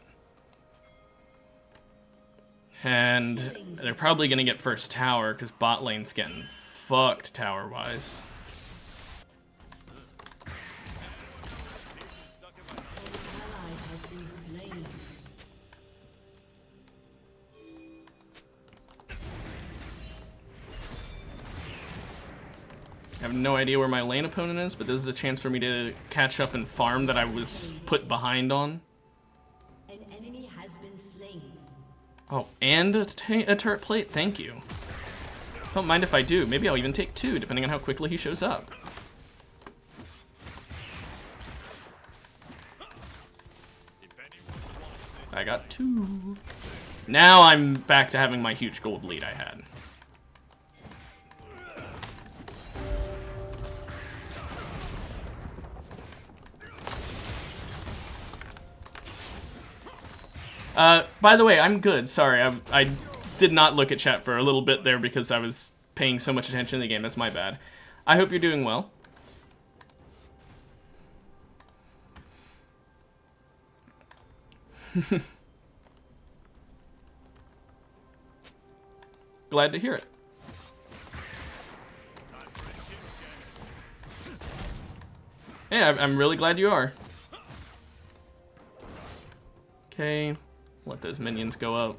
And they're probably gonna get first tower, because bot lane's getting fucked tower-wise. Ally has been slain. I have no idea where my lane opponent is, but this is a chance for me to catch up and farm that I was put behind on. An enemy has been slain. Oh, and a turret plate? Thank you. Don't mind if I do. Maybe I'll even take 2, depending on how quickly he shows up. I got 2. Now I'm back to having my huge gold lead I had. By the way, I'm good. Sorry, I did not look at chat for a little bit there because I was paying so much attention to the game. That's my bad. I hope you're doing well. Glad to hear it. Yeah, I'm really glad you are. Okay, let those minions go up.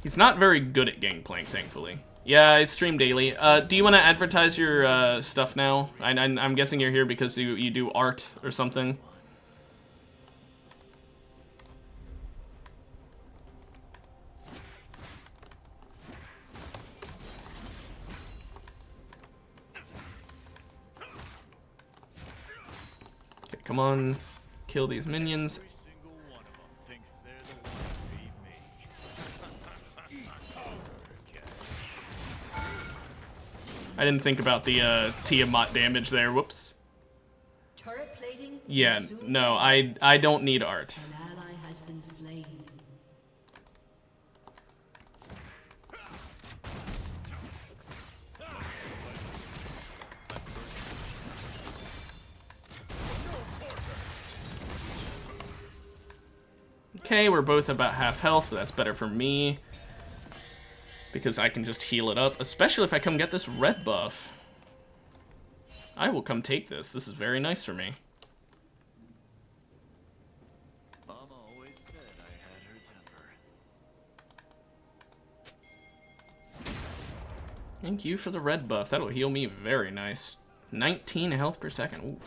He's not very good at Gangplank, thankfully. Yeah, I stream daily. Do you want to advertise your stuff now? I'm guessing you're here because you do art or something. Okay, come on. Kill these minions. Every single one of them thinks they're the one to beat me. I didn't think about the Tiamat damage there. Whoops. Turret plating. Yeah, will soon no, fall. I don't need art. An ally has been slain. Okay, we're both about half health, but that's better for me. Because I can just heal it up, especially if I come get this red buff. I will come take this. This is very nice for me. Mama always said I had her temper. Thank you for the red buff. That'll heal me very nice. 19 health per second. Ooh.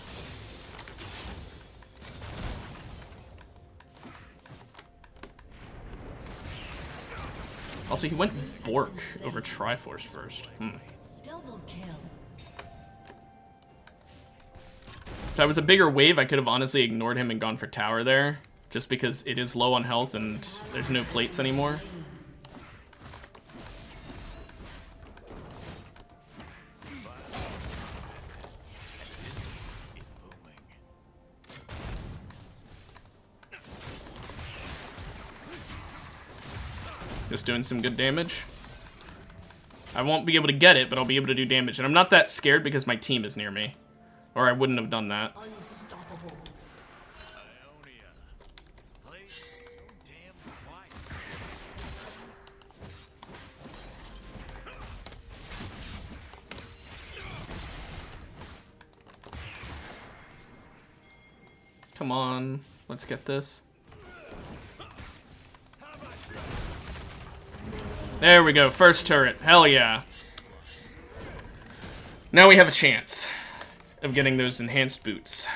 Also, he went Bork over Triforce first. Double kill. If I was a bigger wave, I could have honestly ignored him and gone for tower there. Just because it is low on health and there's no plates anymore. Business. And business is booming. Just doing some good damage. I won't be able to get it, but I'll be able to do damage. And I'm not that scared because my team is near me. Or I wouldn't have done that. Unstoppable. Ionia. Play so damn quiet. Come on. Let's get this. There we go. First turret. Hell yeah. Now we have a chance of getting those enhanced boots.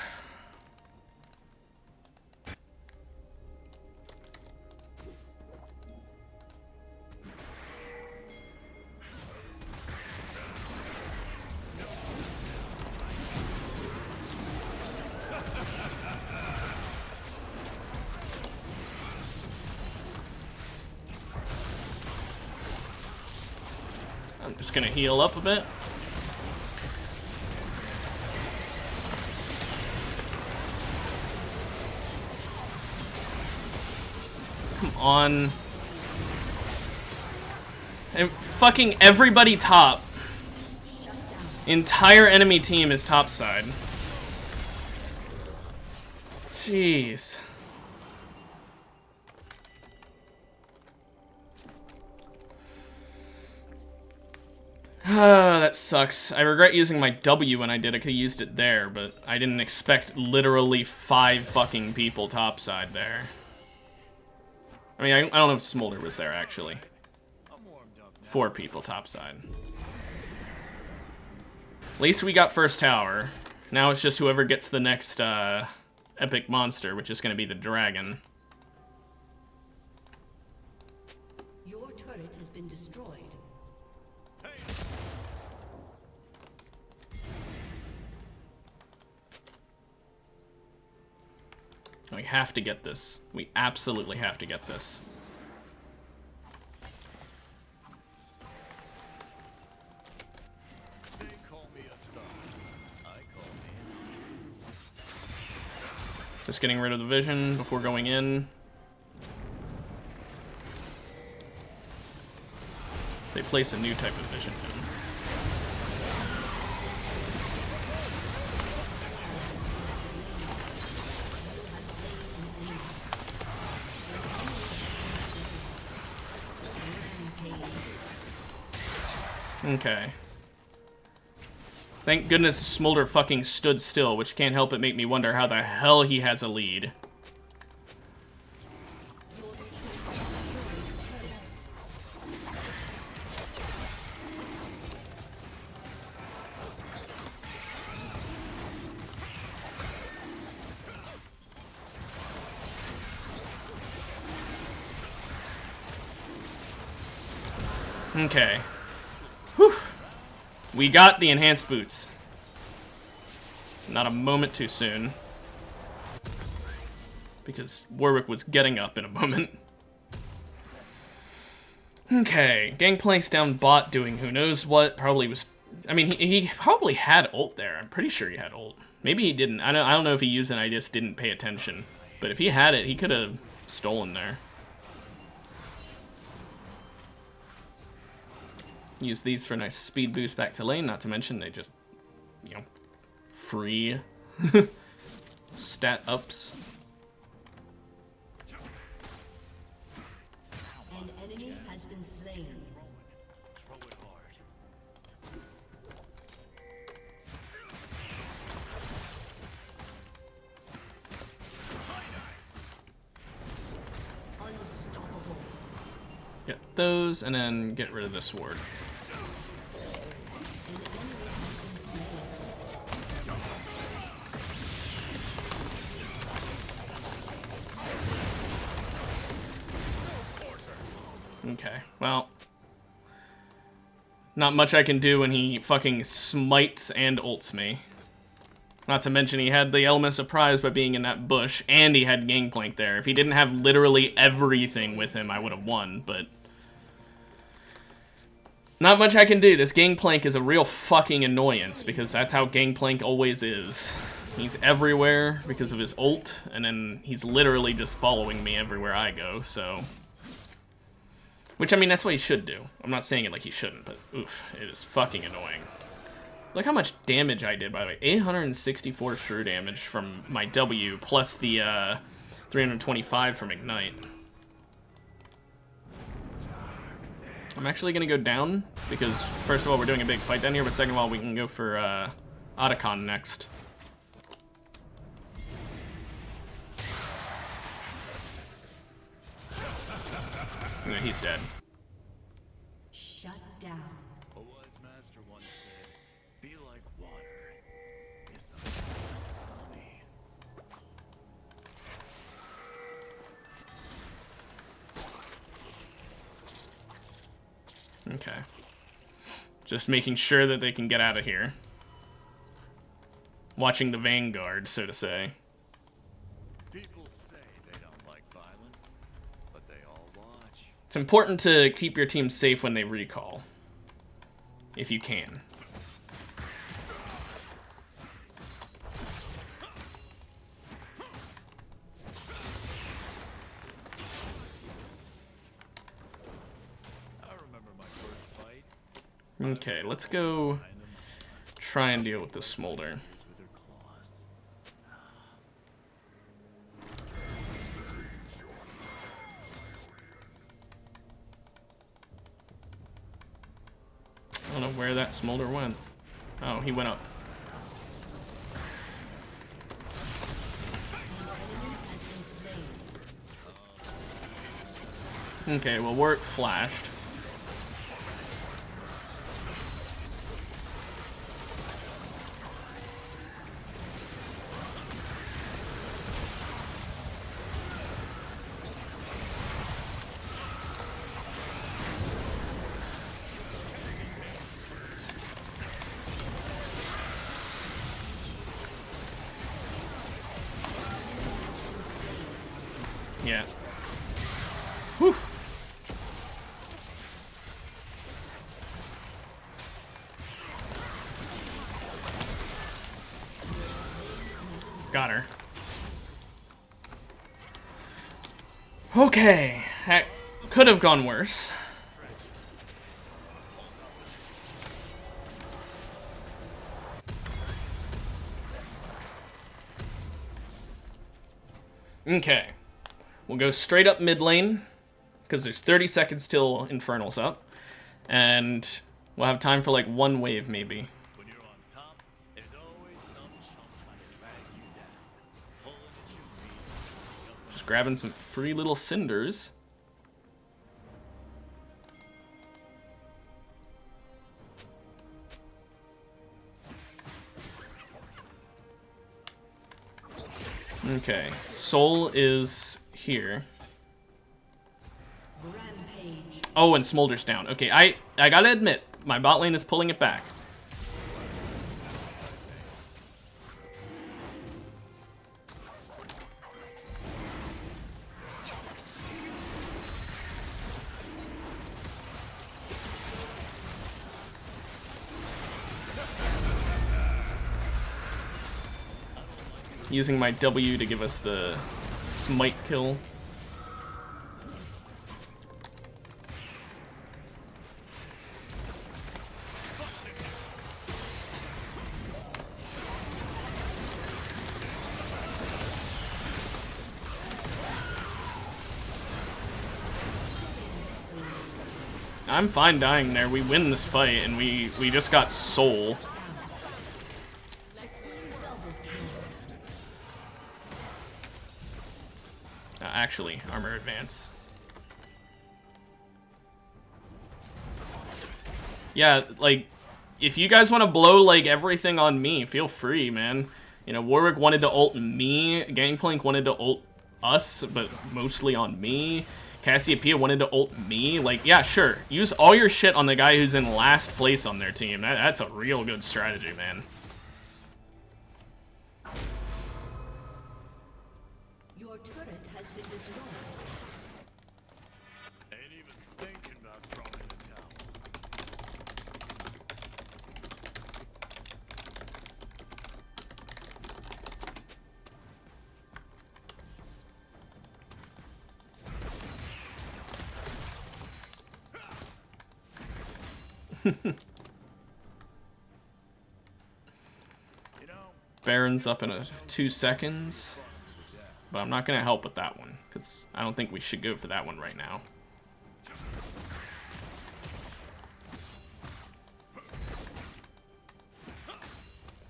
I'm just gonna heal up a bit. Come on. And fucking everybody top. Entire enemy team is topside. Jeez. That sucks. I regret using my W when I did. I could have used it there, but I didn't expect literally 5 fucking people topside there. I mean, I don't know if Smolder was there, actually. I'm warmed up now. 4 people topside. At least we got first tower. Now it's just whoever gets the next epic monster, which is going to be the dragon. Your turret has been destroyed. We have to get this. We absolutely have to get this. They call me a thug. I call me an Just getting rid of the vision before going in. They place a new type of vision in. Okay. Thank goodness Smolder fucking stood still, which can't help but make me wonder how the hell he has a lead. Okay. Whew. We got the enhanced boots. Not a moment too soon. Because Warwick was getting up in a moment. Okay, Gangplank's down bot doing who knows what. Probably was... I mean, he probably had ult there. I'm pretty sure he had ult. Maybe he didn't. I don't know if he used it and I just didn't pay attention. But if he had it, he could have stolen there. Use these for a nice speed boost back to lane. Not to mention they just, you know, free stat ups. An enemy has been slain. Throw it hard. Unstoppable. Get those and then get rid of this ward. Okay, well, not much I can do when he fucking smites and ults me. Not to mention he had the element of surprise by being in that bush, and he had Gangplank there. If he didn't have literally everything with him, I would have won, but... not much I can do. This Gangplank is a real fucking annoyance, because that's how Gangplank always is. He's everywhere because of his ult, and then he's literally just following me everywhere I go, so... which, I mean, that's what he should do. I'm not saying it like he shouldn't, but oof, it is fucking annoying. Look how much damage I did, by the way. 864 true damage from my W, plus the 325 from Ignite. I'm actually going to go down, because first of all, we're doing a big fight down here, but second of all, we can go for Otacon next. Yeah, he's dead. Shut down. A wise master once said, "Be like water." Yes, I'm for me. Okay. Just making sure that they can get out of here. Watching the vanguard, so to say. People say they don't like violence, but they all watch. It's important to keep your team safe when they recall. If you can. I remember my first fight. Okay, let's go try and deal with this smolder. With her claws. I don't know where that smolder went. Oh, he went up. Okay, well, Warwick flashed. Yeah. Whew. Got her. Okay. That could have gone worse. Okay. We'll go straight up mid lane, because there's 30 seconds till Infernal's up. And we'll have time for like one wave, maybe. When you're on top, there's always some chump trying to drag you down. Pulling at your feet. Just grabbing some free little cinders. Okay, Soul is here. Rampage. Oh, and Smolder's down. Okay, I gotta admit, my bot lane is pulling it back. Using my W to give us the smite kill. I'm fine dying there. We win this fight, and we just got soul. Actually, armor advance. Yeah, like, if you guys want to blow, like, everything on me, feel free, man. You know, Warwick wanted to ult me, Gangplank wanted to ult us, but mostly on me. Cassiopeia wanted to ult me. Like, yeah, sure. Use all your shit on the guy who's in last place on their team. That's a real good strategy, man. Your turret has been destroyed. Ain't even thinking about throwing in the towel. You know, Baron's up in 2 seconds. But I'm not going to help with that one, because I don't think we should go for that one right now.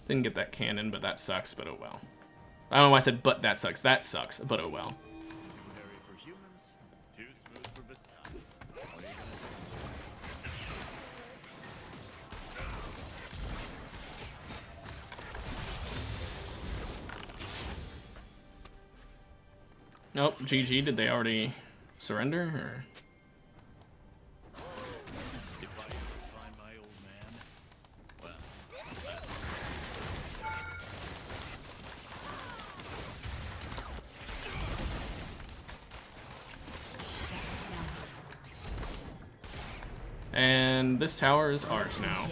Didn't get that cannon, but that sucks, but oh well. I don't know why I said, but that sucks. That sucks, but oh well. too hairy for humans, too smooth for Viscati. What are you gonna Nope, GG, did they already surrender, or? If I ever find my old man, well, And this tower is ours now.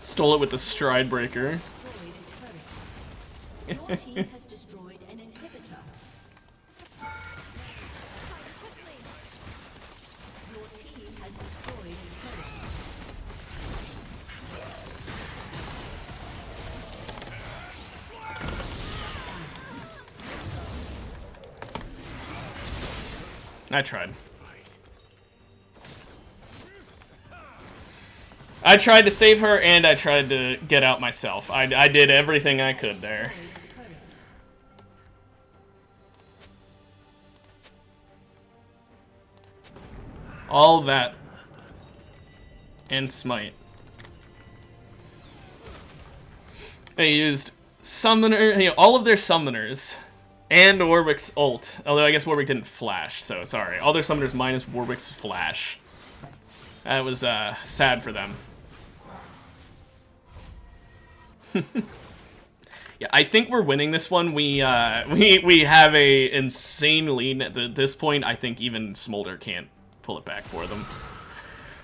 Stole it with the stride breaker. Your team has destroyed an inhibitor. Your team has destroyed a turret. I tried. I tried to save her, and I tried to get out myself. I did everything I could there. All that. And smite. They used summoner, you know, all of their summoners. And Warwick's ult. Although I guess Warwick didn't flash, so sorry. All their summoners minus Warwick's flash. That was sad for them. Yeah, I think we're winning this one. We have a insane lead at this point. I think even Smolder can't pull it back for them.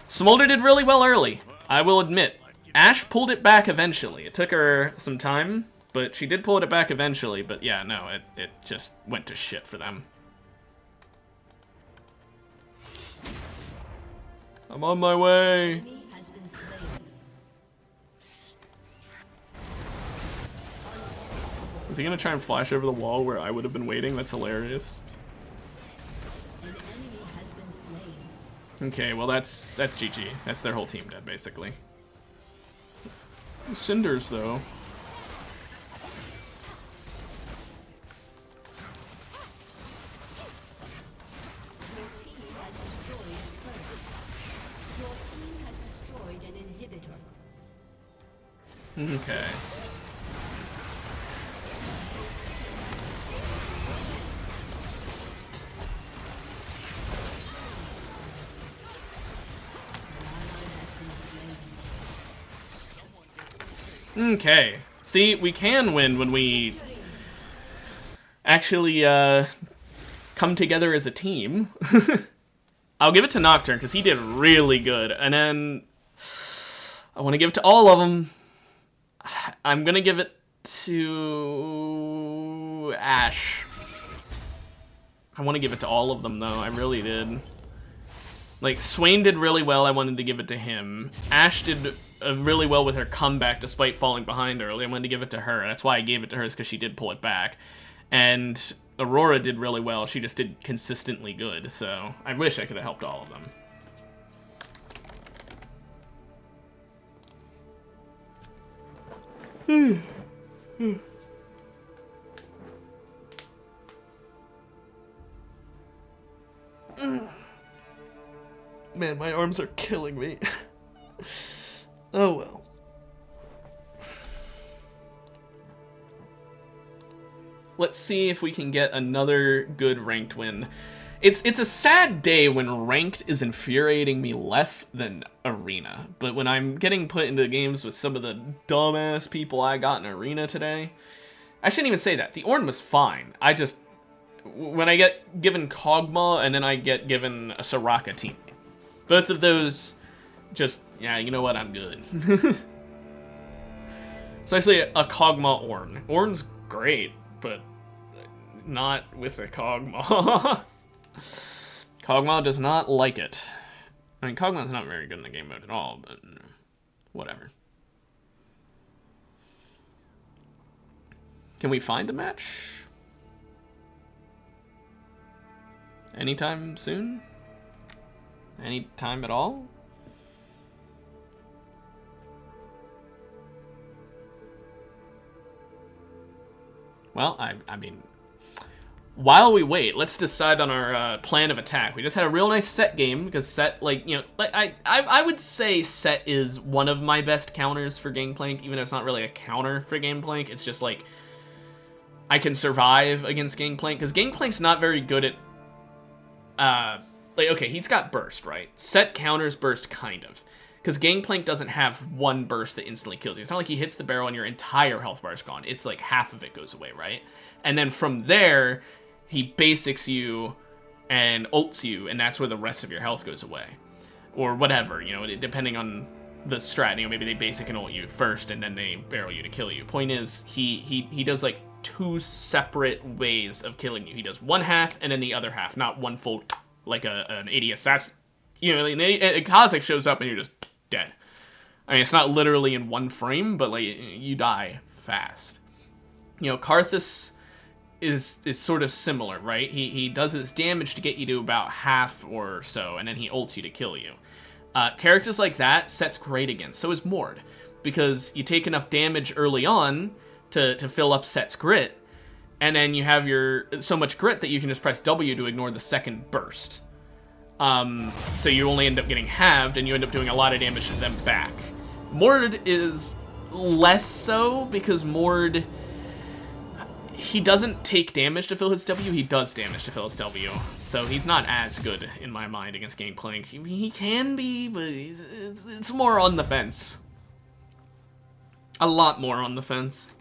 Smolder did really well early, I will admit. Ashe pulled it back eventually. It took her some time, but she did pull it back eventually. But yeah, no, it just went to shit for them. I'm on my way. Enemy has been slain. Is he gonna try and flash over the wall where I would have been waiting? That's hilarious. An enemy has been slain. Okay, well that's GG. That's their whole team dead, basically. Cinders, though. Your team has destroyed a turret. Your team has destroyed an inhibitor. Okay. Okay. See, we can win when we actually come together as a team. I'll give it to Nocturne because he did really good. And then I want to give it to all of them. I'm going to give it to Ashe. I want to give it to all of them, though. I really did. Like, Swain did really well. I wanted to give it to him. Ashe did really well with her comeback despite falling behind early. I wanted to give it to her. That's why I gave it to her, is because she did pull it back. And Aurora did really well. She just did consistently good. So I wish I could have helped all of them. Man, my arms are killing me. Oh well. Let's see if we can get another good ranked win. It's a sad day when ranked is infuriating me less than arena. But when I'm getting put into games with some of the dumbass people I got in arena today, I shouldn't even say that. The Ornn was fine. I just, when I get given Kog'Maw and then I get given a Soraka teammate, both of those just, yeah, you know what, I'm good. Especially a Kog'Maw Ornn. Ornn's great, but not with a Kog'Maw. Kog'Maw does not like it. I mean, Kog'Maw's not very good in the game mode at all, but whatever. Can we find a match? Anytime soon? Anytime at all? Well, I mean, while we wait, let's decide on our plan of attack. We just had a real nice set game, because set, like, you know, like I would say set is one of my best counters for Gangplank, even though it's not really a counter for Gangplank. It's just, like, I can survive against Gangplank, because Gangplank's not very good at, like, okay, he's got burst, right? Set counters burst, kind of. Because Gangplank doesn't have one burst that instantly kills you. It's not like he hits the barrel and your entire health bar is gone. It's like half of it goes away, right? And then from there, he basics you and ults you, and that's where the rest of your health goes away. Or whatever, you know, depending on the strat. You know, maybe they basic and ult you first, and then they barrel you to kill you. Point is, he does, like, two separate ways of killing you. He does one half, and then the other half. Not one full, like an AD assassin. You know, a Kha'Zix shows up, and you're just dead. I mean, it's not literally in one frame, but, like, you die fast. You know, Karthus is sort of similar, right? He does his damage to get you to about half or so, and then he ults you to kill you. Characters like that, Set's great against. So is Mord, because you take enough damage early on to fill up Set's grit, and then you have so much grit that you can just press W to ignore the second burst. So you only end up getting halved, and you end up doing a lot of damage to them back. Mord is less so, because Mord, he doesn't take damage to fill his W, he does damage to fill his W. So he's not as good, in my mind, against Gangplank. He can be, but it's more on the fence. A lot more on the fence.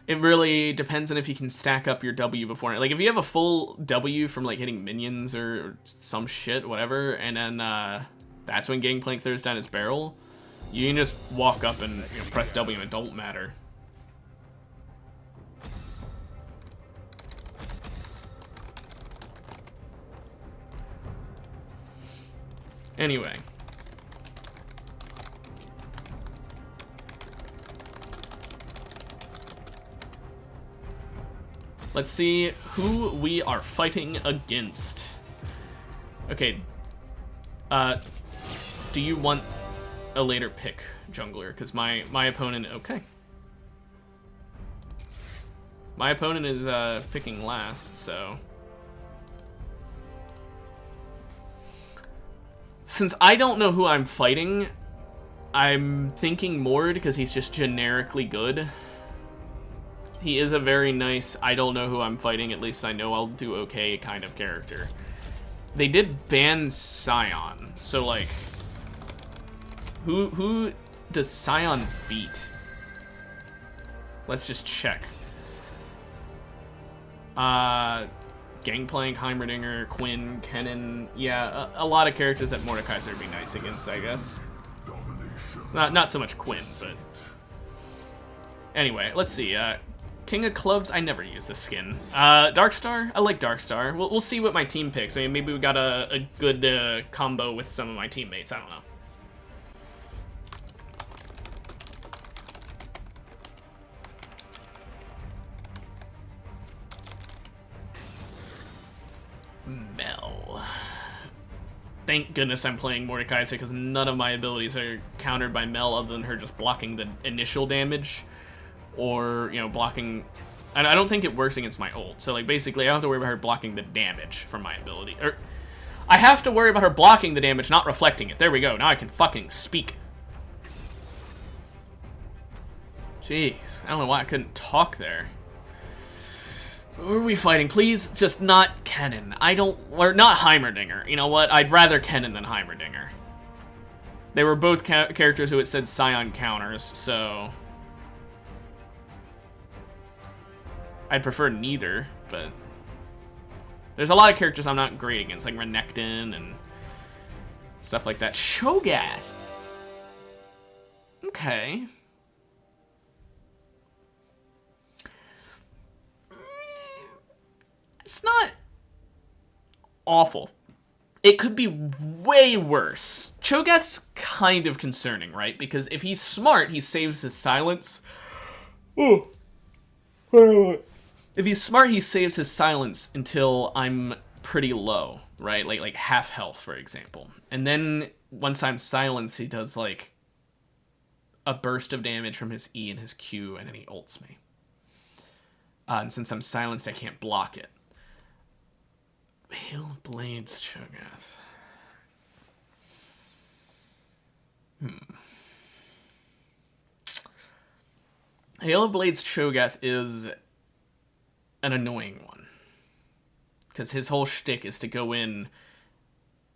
It really depends on if you can stack up your W before. Like, if you have a full W from, like, hitting minions or some shit, whatever, and then that's when Gangplank throws down his barrel, you can just walk up and, you know, press W and it don't matter. Anyway. Let's see who we are fighting against. Okay. Do you want a later pick, jungler? Because my opponent... Okay. My opponent is picking last, so... Since I don't know who I'm fighting, I'm thinking Mord because he's just generically good. He is a very nice, I don't know who I'm fighting, at least I know I'll do okay kind of character. They did ban Sion, so, like, who does Scion beat? Let's just check. Gangplank, Heimerdinger, Quinn, Kennen. Yeah, a lot of characters that Mordekaiser would be nice against, I guess. Not so much Quinn, but... Anyway, let's see. King of Clubs, I never use this skin. Darkstar, I like Darkstar. We'll see what my team picks. I mean, maybe we got a good combo with some of my teammates. I don't know. Mel. Thank goodness I'm playing Mordekaiser because none of my abilities are countered by Mel other than her just blocking the initial damage or, you know, blocking... I don't think it works against my ult. So, like, basically, I don't have to worry about her blocking the damage from my ability. Or, I have to worry about her blocking the damage, not reflecting it. There we go. Now I can fucking speak. Jeez. I don't know why I couldn't talk there. Who are we fighting? Please, just not Kennen. I don't... Or not Heimerdinger. You know what? I'd rather Kennen than Heimerdinger. They were both characters who it said Scion counters, so... I'd prefer neither, but... There's a lot of characters I'm not great against, like Renekton and stuff like that. Shogath! Okay. It's not awful. It could be way worse. Cho'Gath's kind of concerning, right? Because if he's smart, he saves his silence. Oh. If he's smart, he saves his silence until I'm pretty low, right? Like half health, for example. And then once I'm silenced, he does like a burst of damage from his E and his Q, and then he ults me. And since I'm silenced, I can't block it. Hail of Blades, Cho'Gath. Hail of Blades Cho'Gath is an annoying one. Because his whole shtick is to go in,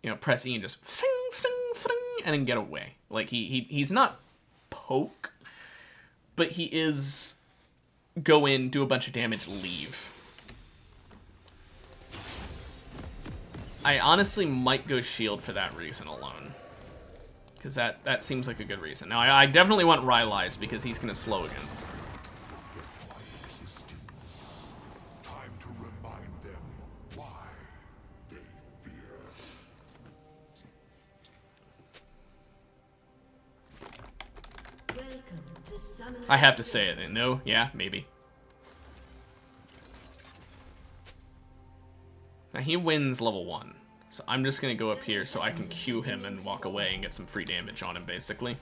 you know, press E and just fling, fling, fling, and then get away. Like, he's not poke, but he is go in, do a bunch of damage, leave. I honestly might go shield for that reason alone. Because that seems like a good reason. Now, I definitely want Rylai's because he's going to slow against. Time to remind them why they fear. Welcome to Summoner. I have to say it. No? Yeah? Maybe. Now, he wins level 1. So I'm just going to go up here so I can Q him and walk away and get some free damage on him, basically.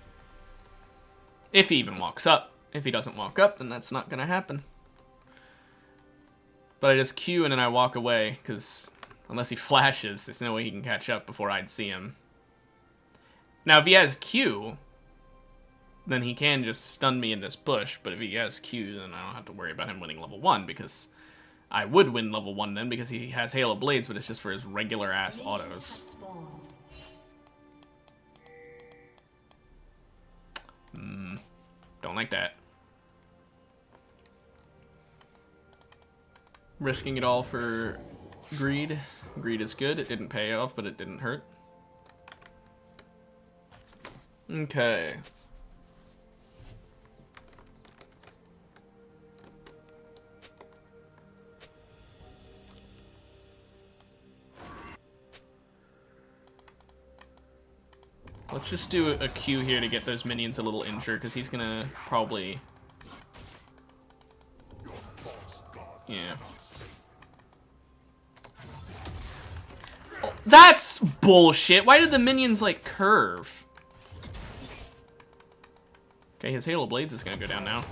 If he even walks up. If he doesn't walk up, then that's not going to happen. But I just Q and then I walk away, because unless he flashes, there's no way he can catch up before I'd see him. Now, if he has Q, then he can just stun me in this bush, but if he has Q, then I don't have to worry about him winning level 1, because I would win level 1 then, because he has Hail of Blades, but it's just for his regular-ass autos. Don't like that. Risking it all for greed. Greed is good. It didn't pay off, but it didn't hurt. Okay. Let's just do a Q here to get those minions a little injured, because he's gonna probably... Yeah. Oh, that's bullshit! Why did the minions, like, curve? Okay, his Hail of Blades is gonna go down now.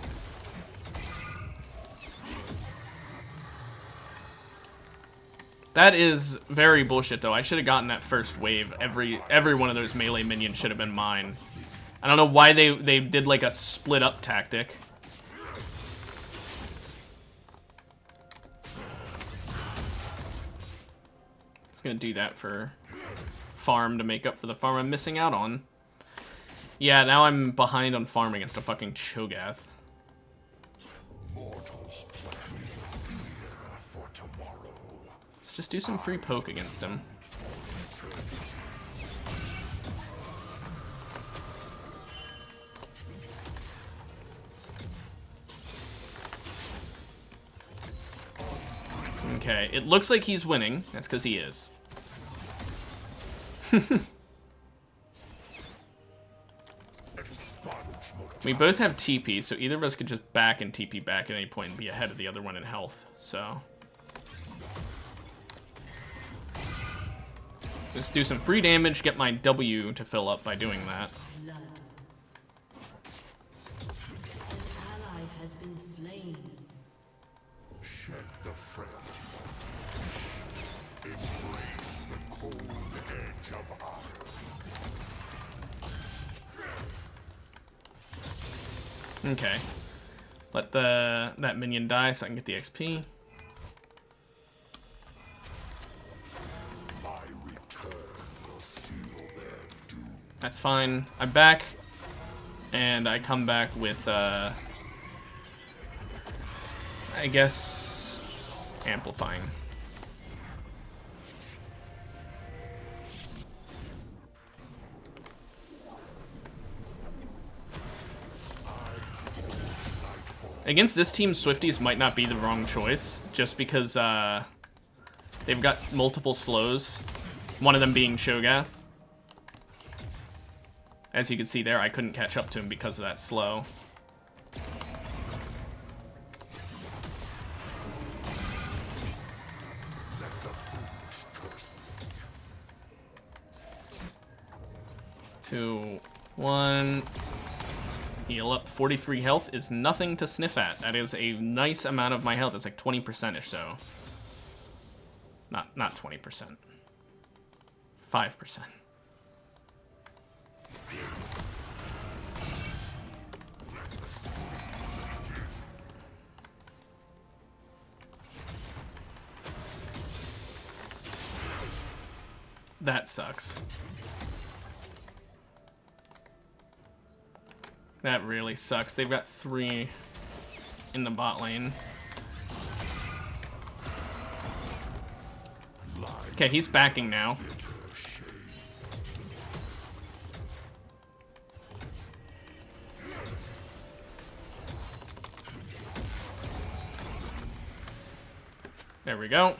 That is very bullshit, though. I should have gotten that first wave. Every one of those melee minions should have been mine. I don't know why they did, like, a split-up tactic. It's gonna do that for farm to make up for the farm I'm missing out on. Yeah, now I'm behind on farm against a fucking Cho'Gath. Mortals plan fear for tomorrow. Let's just do some free poke against him. Okay, it looks like he's winning. That's because he is. We both have TP, so either of us could just back and TP back at any point and be ahead of the other one in health, so... Just do some free damage, get my W to fill up by doing that. Blood. An ally has been slain. Shed the frailties. Embrace the cold edge of iron. Okay. Let that minion die so I can get the XP. My return will seal their doom. That's fine. I'm back, and I come back with, I guess, amplifying. Against this team, Swifties might not be the wrong choice, just because they've got multiple slows, one of them being Cho'Gath. As you can see there, I couldn't catch up to him because of that slow. Two, one. Heal up. 43 health is nothing to sniff at. That is a nice amount of my health. It's like 20%-ish, so. Not 20%. 5%. That sucks. That really sucks. They've got 3 in the bot lane. Okay, he's backing now. There we go.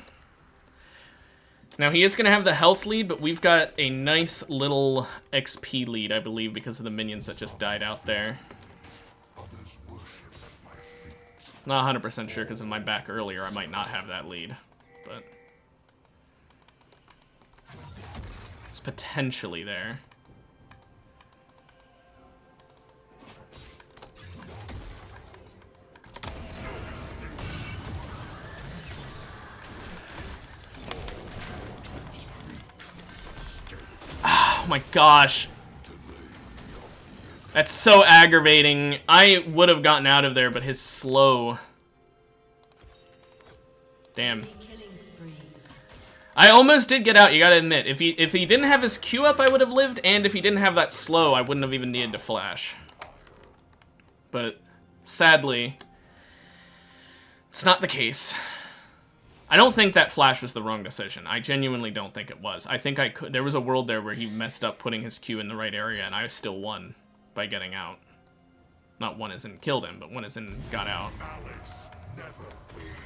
Now, he is going to have the health lead, but we've got a nice little XP lead, I believe, because of the minions that just died out there. Not 100% sure, because in my back earlier, I might not have that lead, but it's potentially there. Oh my gosh. That's so aggravating. I would have gotten out of there, but his slow. Damn. I almost did get out, you gotta admit. If he didn't have his Q up, I would have lived, and if he didn't have that slow, I wouldn't have even needed to flash. But sadly, it's not the case. I don't think that flash was the wrong decision. I genuinely don't think it was. I think I could. There was a world there where he messed up putting his Q in the right area, and I still won by getting out. Not won as in killed him, but won as in got out. Alex never wins.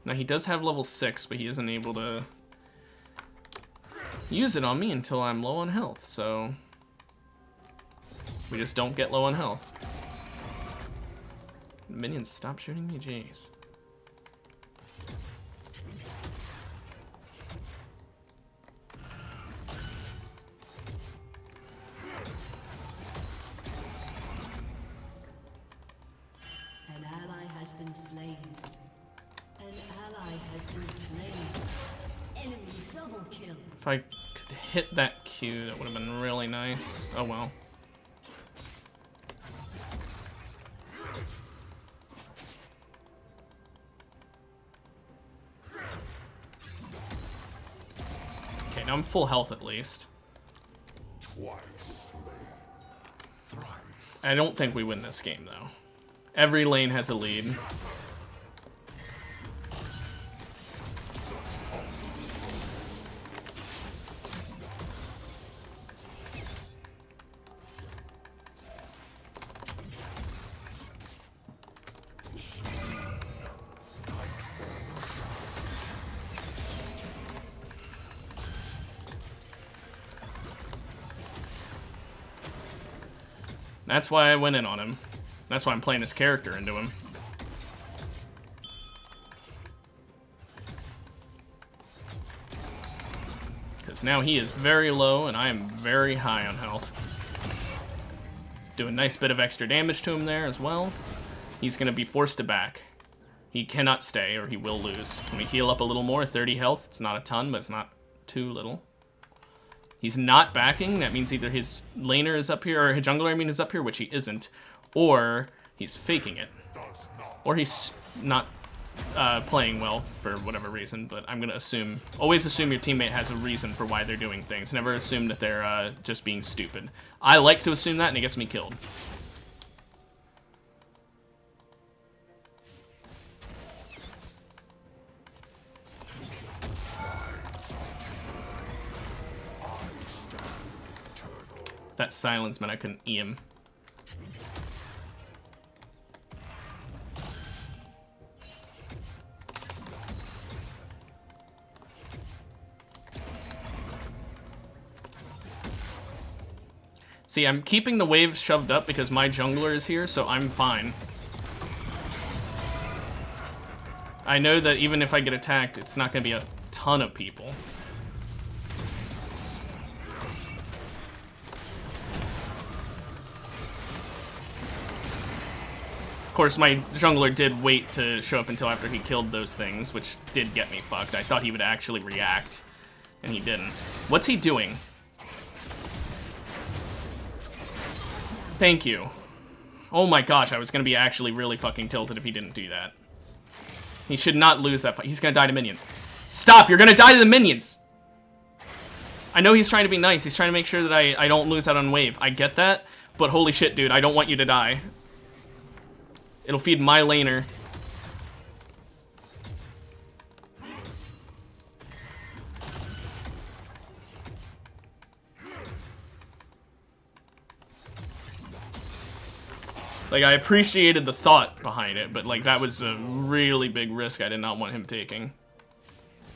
Now he does have level 6, but he isn't able to use it on me until I'm low on health, so we just don't get low on health. Minions, stop shooting me, jeez. An ally has been slain. An ally has been slain. Enemy double kill. If I could hit that Q, that would have been really nice. Oh well. I'm full health at least. Twice slain. Thrice. I don't think we win this game, though. Every lane has a lead. That's why I went in on him. That's why I'm playing this character into him. Because now he is very low and I am very high on health. Do a nice bit of extra damage to him there as well. He's going to be forced to back. He cannot stay or he will lose. Can we heal up a little more? 30 health. It's not a ton, but it's not too little. He's not backing. That means either his laner is up here, or his jungler, I mean, is up here, which he isn't, or he's faking it. Or he's not playing well for whatever reason, but I'm going to assume, always assume your teammate has a reason for why they're doing things. Never assume that they're just being stupid. I like to assume that, and it gets me killed. That silence meant I couldn't E him. See, I'm keeping the waves shoved up because my jungler is here, so I'm fine. I know that even if I get attacked, it's not going to be a ton of people. Of course, my jungler did wait to show up until after he killed those things, which did get me fucked. I thought he would actually react, and he didn't. What's he doing? Thank you. Oh my gosh, I was gonna be actually really fucking tilted if he didn't do that. He should not lose that fight. He's gonna die to minions. Stop! You're gonna die to the minions! I know he's trying to be nice. He's trying to make sure that I don't lose out on wave. I get that, but holy shit, dude, I don't want you to die. It'll feed my laner. Like, I appreciated the thought behind it, but, like, that was a really big risk I did not want him taking.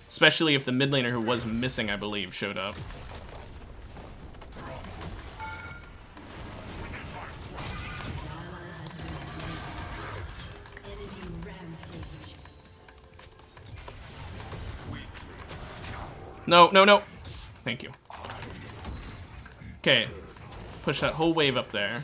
Especially if the mid laner who was missing, I believe, showed up. No, no, no. Thank you. Okay. Push that whole wave up there.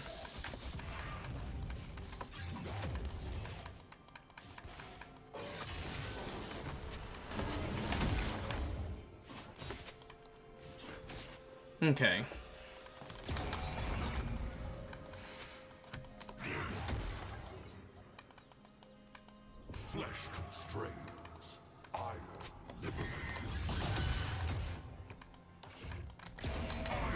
Okay. Flesh constrains. Iron liberates.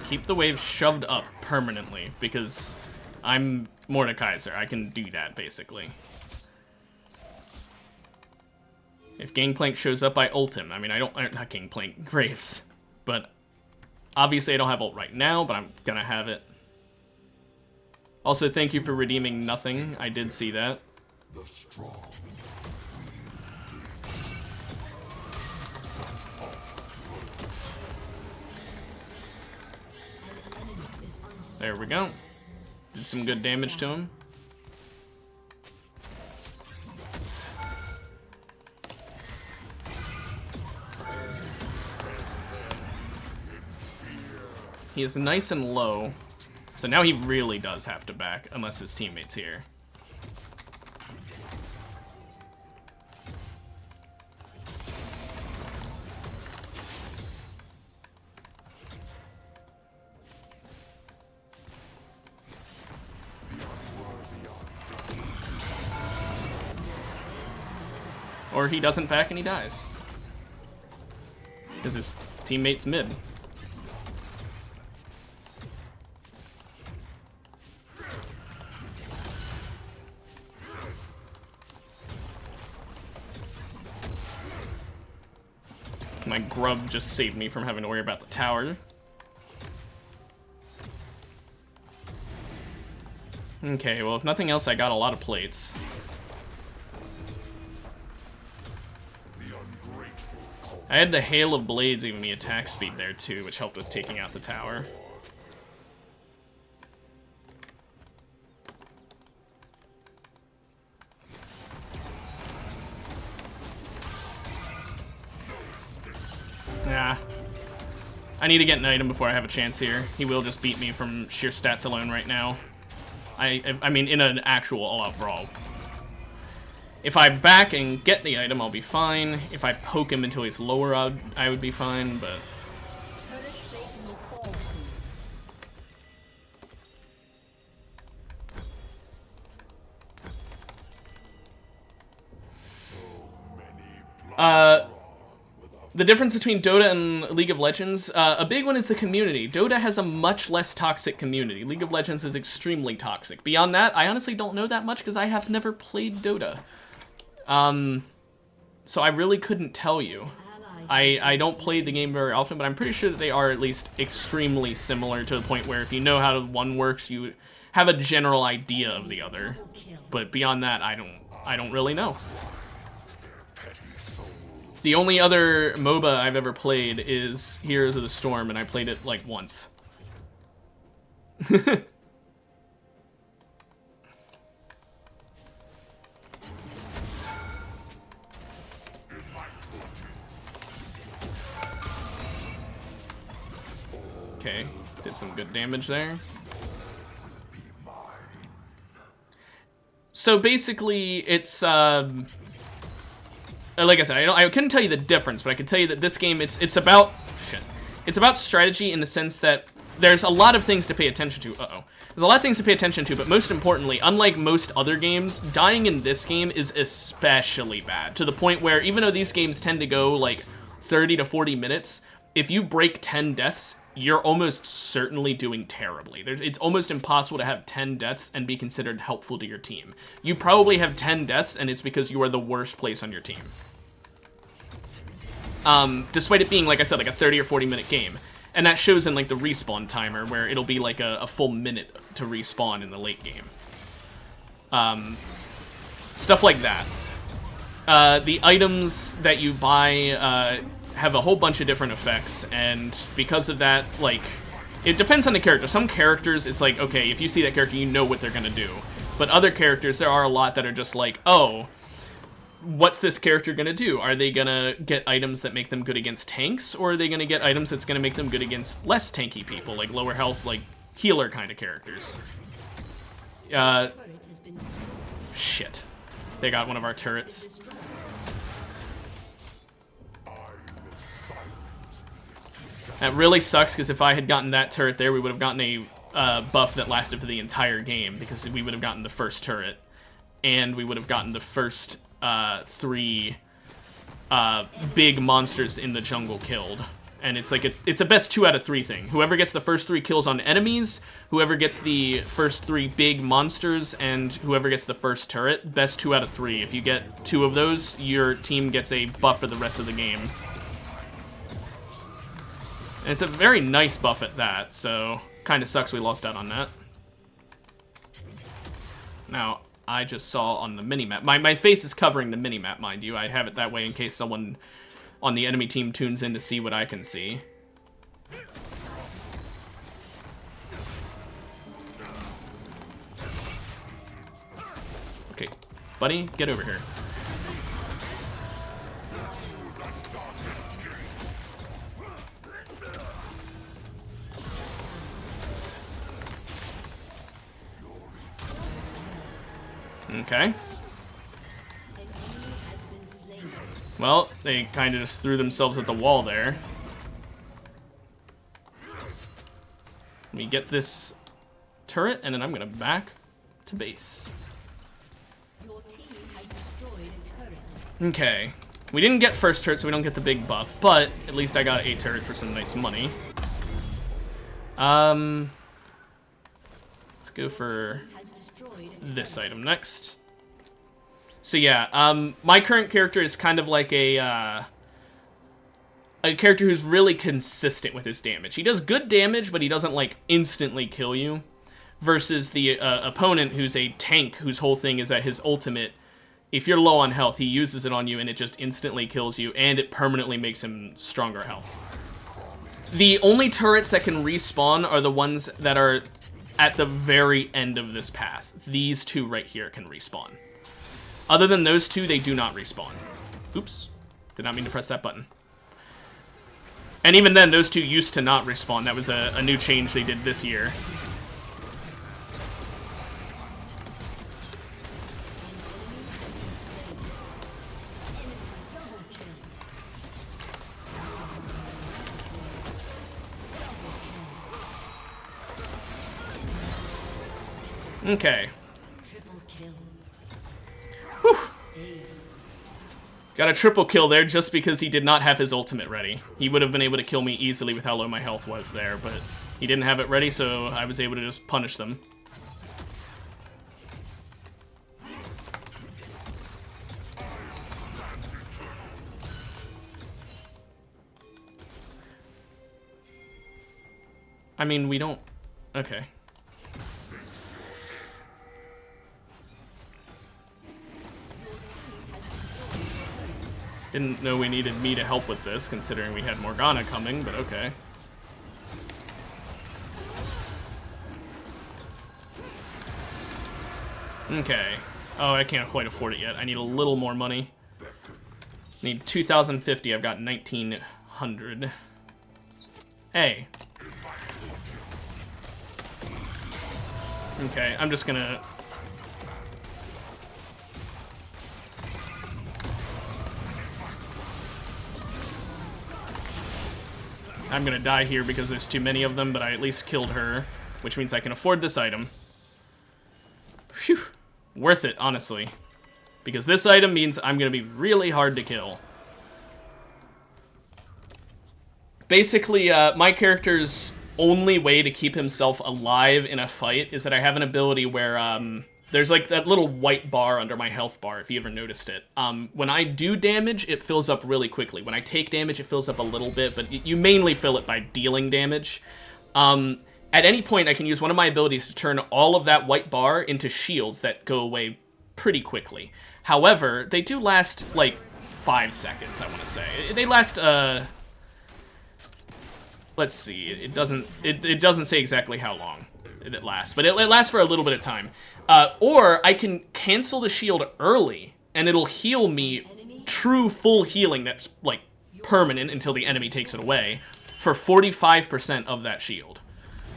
Keep the wave shoved up permanently, because I'm Mordekaiser. I can do that, basically. If Gangplank shows up, I ult him. I mean, not Gangplank, Graves. But obviously I don't have ult right now, but I'm gonna have it. Also, thank you for redeeming nothing. I did see that. The strong. There we go. Did some good damage to him. He is nice and low, so now he really does have to back, unless his teammate's here. Or he doesn't back and he dies. Because his teammates mid. My grub just saved me from having to worry about the tower. Okay, well, if nothing else, I got a lot of plates. I had the Hail of Blades giving me attack speed there, too, which helped with taking out the tower. Nah. I need to get an item before I have a chance here. He will just beat me from sheer stats alone right now. I mean, in an actual all-out brawl. If I back and get the item, I'll be fine. If I poke him until he's lower, I would be fine, but... The difference between Dota and League of Legends, a big one is the community. Dota has a much less toxic community. League of Legends is extremely toxic. Beyond that, I honestly don't know that much because I have never played Dota. So I really couldn't tell you. I don't play the game very often, but I'm pretty sure that they are at least extremely similar to the point where if you know how one works, you have a general idea of the other. But beyond that, I don't really know. The only other MOBA I've ever played is Heroes of the Storm, and I played it, like, once. Okay, did some good damage there. So basically, it's, like I said, I couldn't tell you the difference, but I could tell you that this game, it's about... Shit. It's about strategy in the sense that there's a lot of things to pay attention to. Uh-oh. There's a lot of things to pay attention to, but most importantly, unlike most other games, dying in this game is especially bad. To the point where, even though these games tend to go, like, 30 to 40 minutes, if you break 10 deaths, you're almost certainly doing terribly. It's almost impossible to have 10 deaths and be considered helpful to your team. You probably have 10 deaths, and it's because you are the worst place on your team. Despite it being, like I said, like a 30 or 40 minute game. And that shows in, like, the respawn timer, where it'll be, like, a full minute to respawn in the late game. Stuff like that. The items that you buy, have a whole bunch of different effects, and because of that, like, it depends on the character. Some characters, it's like, okay, if you see that character, you know what they're gonna do. But other characters, there are a lot that are just like, oh, what's this character gonna do? Are they gonna get items that make them good against tanks, or are they gonna get items that's gonna make them good against less tanky people, like lower health, like healer kind of characters? Shit. They got one of our turrets. That really sucks, because if I had gotten that turret there, we would have gotten a buff that lasted for the entire game, because we would have gotten the first turret, and we would have gotten the first 3 big monsters in the jungle killed. And it's like it's a best 2 out of 3 thing. Whoever gets the first 3 kills on enemies, whoever gets the first 3 big monsters, and whoever gets the first turret, best 2 out of 3. If you get 2 of those, your team gets a buff for the rest of the game. And it's a very nice buff at that, so kind of sucks we lost out on that. Now, I just saw on the minimap. My face is covering the minimap, mind you. I have it that way in case someone on the enemy team tunes in to see what I can see. Okay, buddy, get over here. Okay. Well, they kind of just threw themselves at the wall there. Let me get this turret, and then I'm gonna back to base. Your team has destroyed a turret. Okay. We didn't get first turret, so we don't get the big buff, but at least I got a turret for some nice money. Let's go for this item next. So yeah, my current character is kind of like a character who's really consistent with his damage. He does good damage, but he doesn't, like, instantly kill you. Versus the opponent who's a tank whose whole thing is that his ultimate, if you're low on health, he uses it on you and it just instantly kills you, and it permanently makes him stronger health. The only turrets that can respawn are the ones that are at the very end of this path. These two right here can respawn. Other than those two, they do not respawn. Oops. Did not mean to press that button. And even then, those two used to not respawn. That was a new change they did this year. Okay. Whew. Got a triple kill there just because he did not have his ultimate ready. He would have been able to kill me easily with how low my health was there, but he didn't have it ready, so I was able to just punish them. I mean, we don't... Okay. Didn't know we needed me to help with this, considering we had Morgana coming, but okay. Okay. Oh, I can't quite afford it yet. I need a little more money. Need 2,050. I've got 1,900. Hey. Okay, I'm just gonna... I'm gonna die here because there's too many of them, but I at least killed her, which means I can afford this item. Phew. Worth it, honestly. Because this item means I'm gonna be really hard to kill. Basically, my character's only way to keep himself alive in a fight is that I have an ability where, there's like that little white bar under my health bar, if you ever noticed it. When I do damage, it fills up really quickly. When I take damage, it fills up a little bit, but you mainly fill it by dealing damage. At any point, I can use one of my abilities to turn all of that white bar into shields that go away pretty quickly. However, they do last, like, 5 seconds, I want to say. They last, let's see, it doesn't say exactly how long it lasts, but it lasts for a little bit of time. Or I can cancel the shield early, and it'll heal me true full healing that's, like, permanent until the enemy takes it away for 45% of that shield.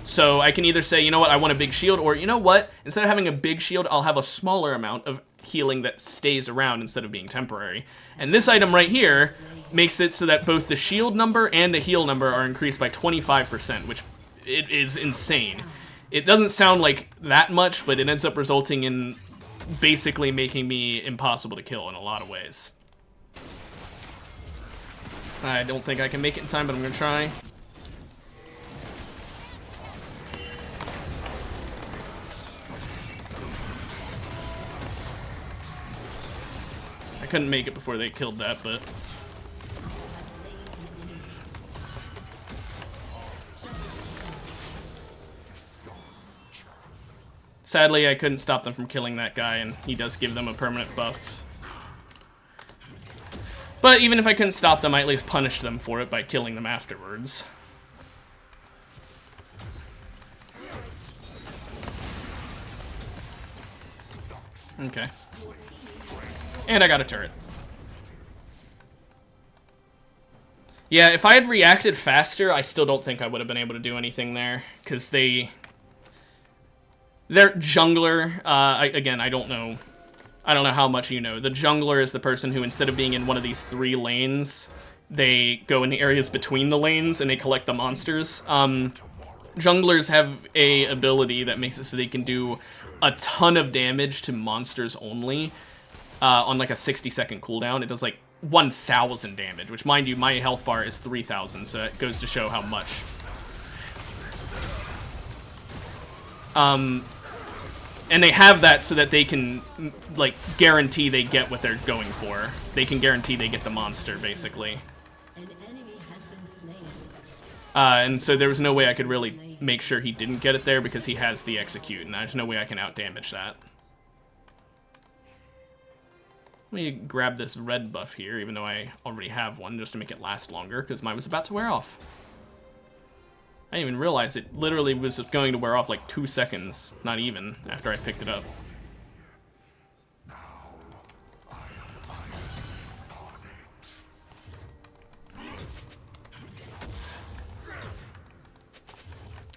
So I can either say, you know what, I want a big shield, or you know what, instead of having a big shield, I'll have a smaller amount of healing that stays around instead of being temporary. And this item right here makes it so that both the shield number and the heal number are increased by 25%, which it is insane. It doesn't sound like that much, but it ends up resulting in basically making me impossible to kill in a lot of ways. I don't think I can make it in time, but I'm gonna try. I couldn't make it before they killed that, but... Sadly, I couldn't stop them from killing that guy, and he does give them a permanent buff. But even if I couldn't stop them, I at least punished them for it by killing them afterwards. Okay. And I got a turret. Yeah, if I had reacted faster, I still don't think I would have been able to do anything there, because their jungler, again, I don't know how much you know. The jungler is the person who, instead of being in one of these 3 lanes, they go in the areas between the lanes and they collect the monsters. Junglers have a ability that makes it so they can do a ton of damage to monsters only on like a 60-second cooldown. It does like 1,000 damage, which, mind you, my health bar is 3,000, so it goes to show how much. And they have that so that they can, like, guarantee they get what they're going for. They can guarantee they get the monster, basically. An enemy has been slain. And so there was no way I could really make sure he didn't get it there because he has the execute, and there's no way I can outdamage that. Let me grab this red buff here, even though I already have one, just to make it last longer, because mine was about to wear off. I didn't even realize it literally was just going to wear off like 2 seconds, not even, after I picked it up.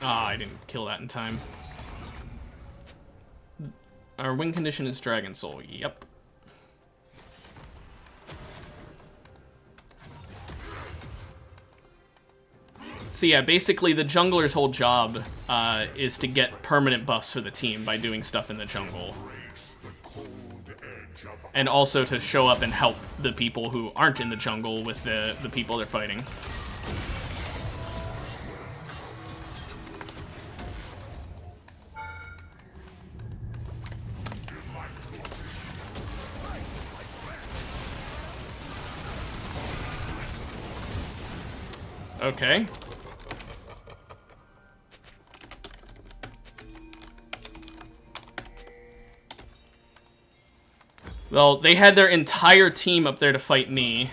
Ah, I didn't kill that in time. Our win condition is Dragon Soul, yep. So yeah, basically the jungler's whole job is to get permanent buffs for the team by doing stuff in the jungle. And also to show up and help the people who aren't in the jungle with the people they're fighting. Okay. Well, they had their entire team up there to fight me.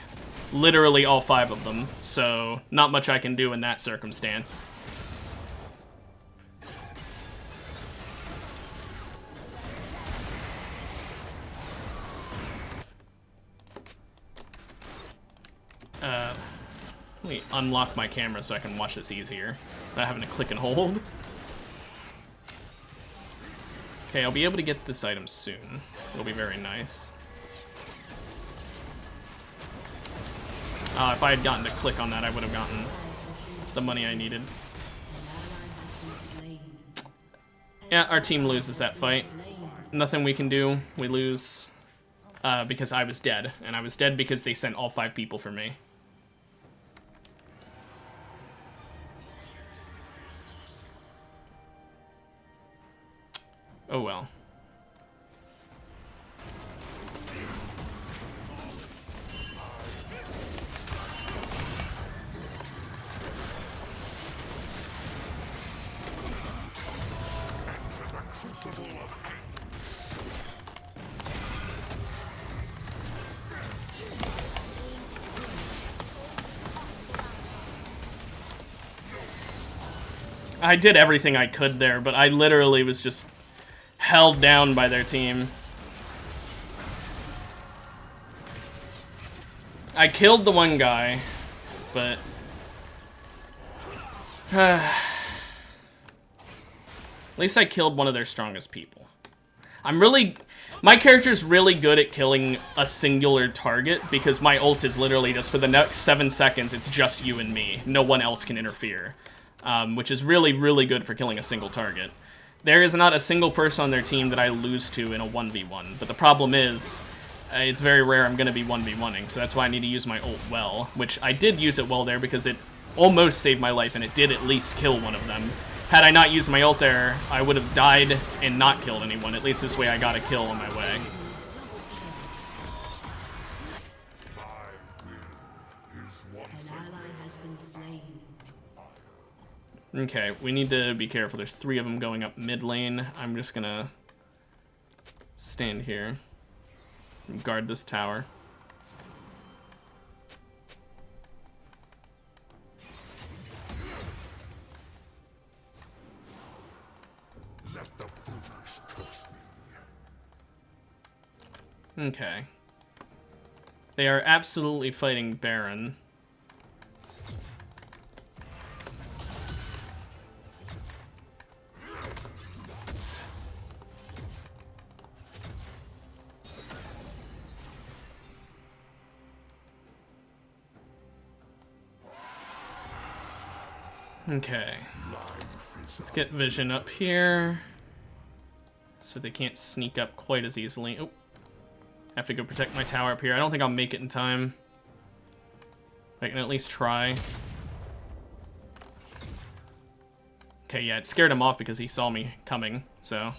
Literally all 5 of them. So, not much I can do in that circumstance. Let me unlock my camera so I can watch this easier. Without having to click and hold. Okay, I'll be able to get this item soon. It'll be very nice. If I had gotten to click on that, I would have gotten the money I needed. Yeah, our team loses that fight. Nothing we can do. We lose because I was dead. And I was dead because they sent all 5 people for me. Oh well. I did everything I could there, but I literally was just held down by their team. I killed the one guy, but at least I killed one of their strongest people. My character's really good at killing a singular target because my ult is literally just for the next 7 seconds, it's just you and me. No one else can interfere, which is really, really good for killing a single target. There is not a single person on their team that I lose to in a 1v1, but the problem is, it's very rare I'm going to be 1v1ing, so that's why I need to use my ult well, which I did use it well there because it almost saved my life and it did at least kill one of them. Had I not used my ult there, I would have died and not killed anyone. At least this way I got a kill on my way. Okay, we need to be careful. There's 3 of them going up mid lane. I'm just gonna stand here and guard this tower. Let the foolish curse me. Okay. They are absolutely fighting Baron. Okay, let's get vision up here, so they can't sneak up quite as easily. Oh, I have to go protect my tower up here. I don't think I'll make it in time. I can at least try. Okay, yeah, it scared him off because he saw me coming, so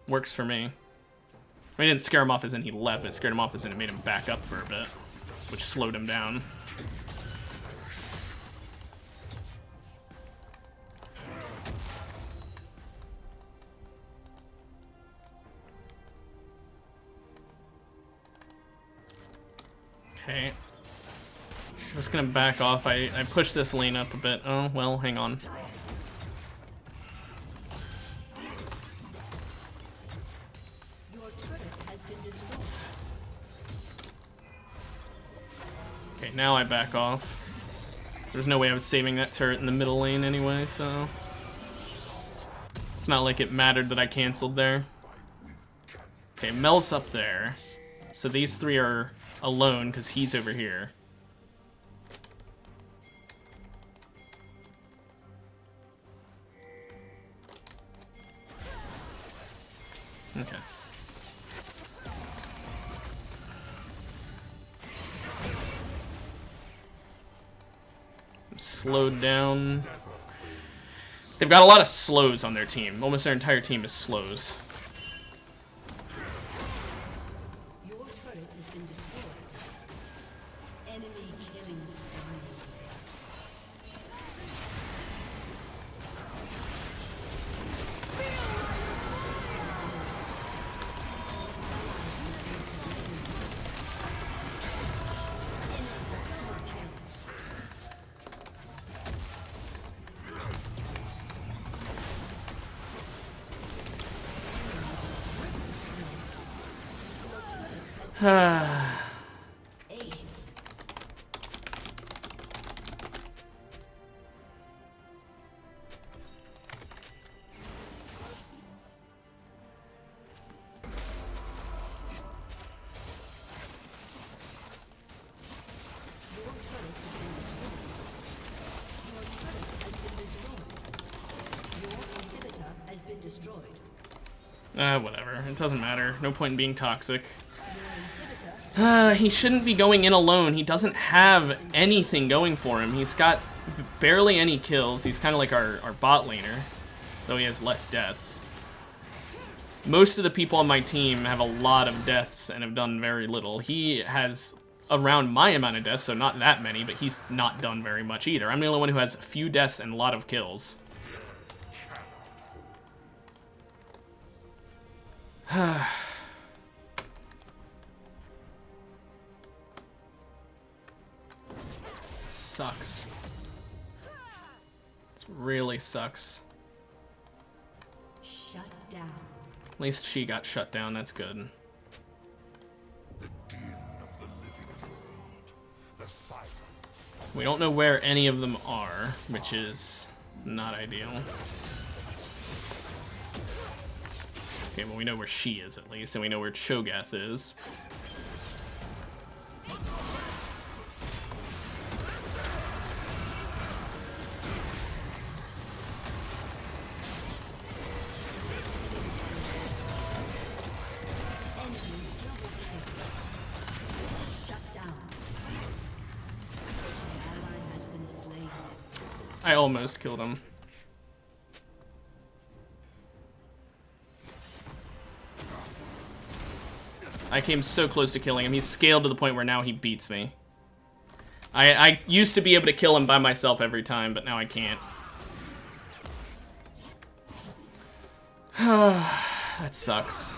works for me. I mean, it didn't scare him off as in he left, it scared him off as in it made him back up for a bit, which slowed him down. Okay. Just gonna back off. I pushed this lane up a bit. Oh, well, hang on. Okay, now I back off. There's no way I was saving that turret in the middle lane anyway, so... It's not like it mattered that I canceled there. Okay, Mel's up there. So these three are alone because he's over here. Okay. Slowed down. They've got a lot of slows on their team. Almost their entire team is slows. Your turret has been destroyed. Enemy killing spree. Ace. Whatever. It doesn't matter. No point in being toxic. He shouldn't be going in alone. He doesn't have anything going for him. He's got barely any kills. He's kind of like our bot laner, though he has less deaths. Most of the people on my team have a lot of deaths and have done very little. He has around my amount of deaths, so not that many, but he's not done very much either. I'm the only one who has a few deaths and a lot of kills. Sucks. This really sucks. Shut down. At least she got shut down, that's good. The din of the living world. The silence. We don't know where any of them are, which is not ideal. Okay, well we know where she is at least, and we know where Cho'Gath is. I almost killed him. I came so close to killing him. He's scaled to the point where now he beats me. I used to be able to kill him by myself every time, but now I can't. That sucks.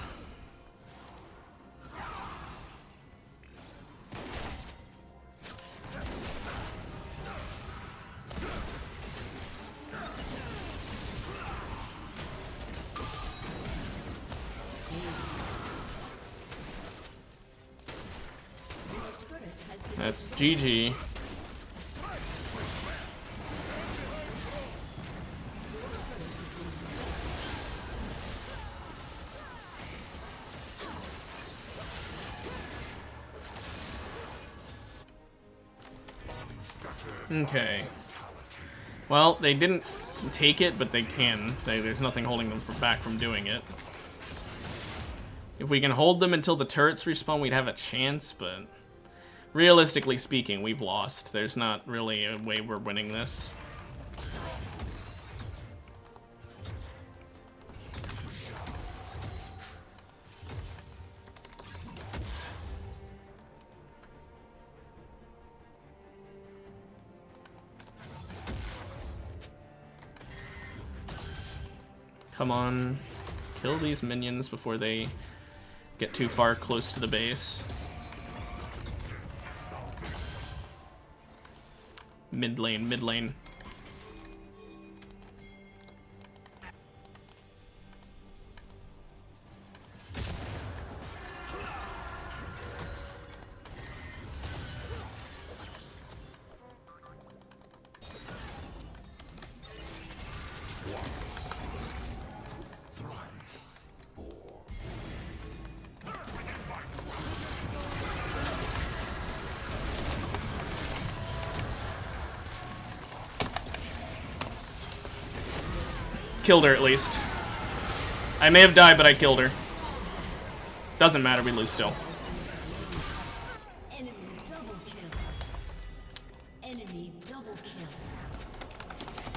That's GG. Okay. Well, they didn't take it, but they can. There's nothing holding them back from doing it. If we can hold them until the turrets respawn, we'd have a chance, but... Realistically speaking, we've lost. There's not really a way we're winning this. Come on. Kill these minions before they get too far close to the base. Mid lane, mid lane. Killed her at least. I may have died, but I killed her. Doesn't matter, we lose still. Enemy double kill. Enemy double kill.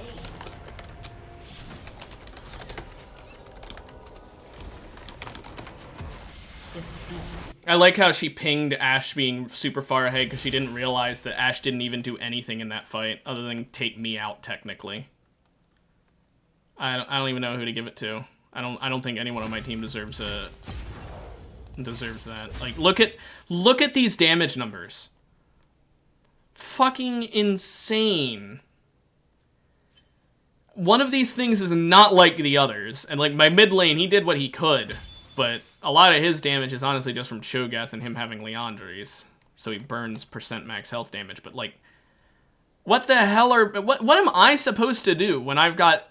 Ace. I like how she pinged Ashe being super far ahead because she didn't realize that Ashe didn't even do anything in that fight other than take me out technically. I don't even know who to give it to. I don't think anyone on my team deserves that. Like look at these damage numbers. Fucking insane. One of these things is not like the others, and like my mid lane, he did what he could, but a lot of his damage is honestly just from Cho'Gath and him having Liandry's, so he burns % max health damage. But like, what the hell what am I supposed to do when I've got?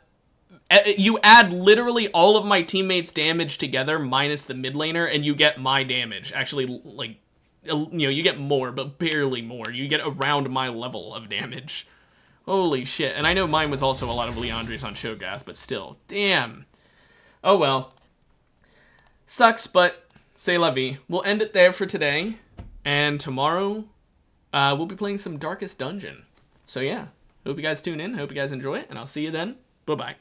You add literally all of my teammates' damage together minus the mid laner, and you get my damage. Actually, like, you get more, but barely more. You get around my level of damage. Holy shit. And I know mine was also a lot of Liandry's on Cho'Gath, but still. Damn. Oh well. Sucks, but c'est la vie. We'll end it there for today. And tomorrow, we'll be playing some Darkest Dungeon. So yeah, hope you guys tune in. Hope you guys enjoy it, and I'll see you then. Bye-bye.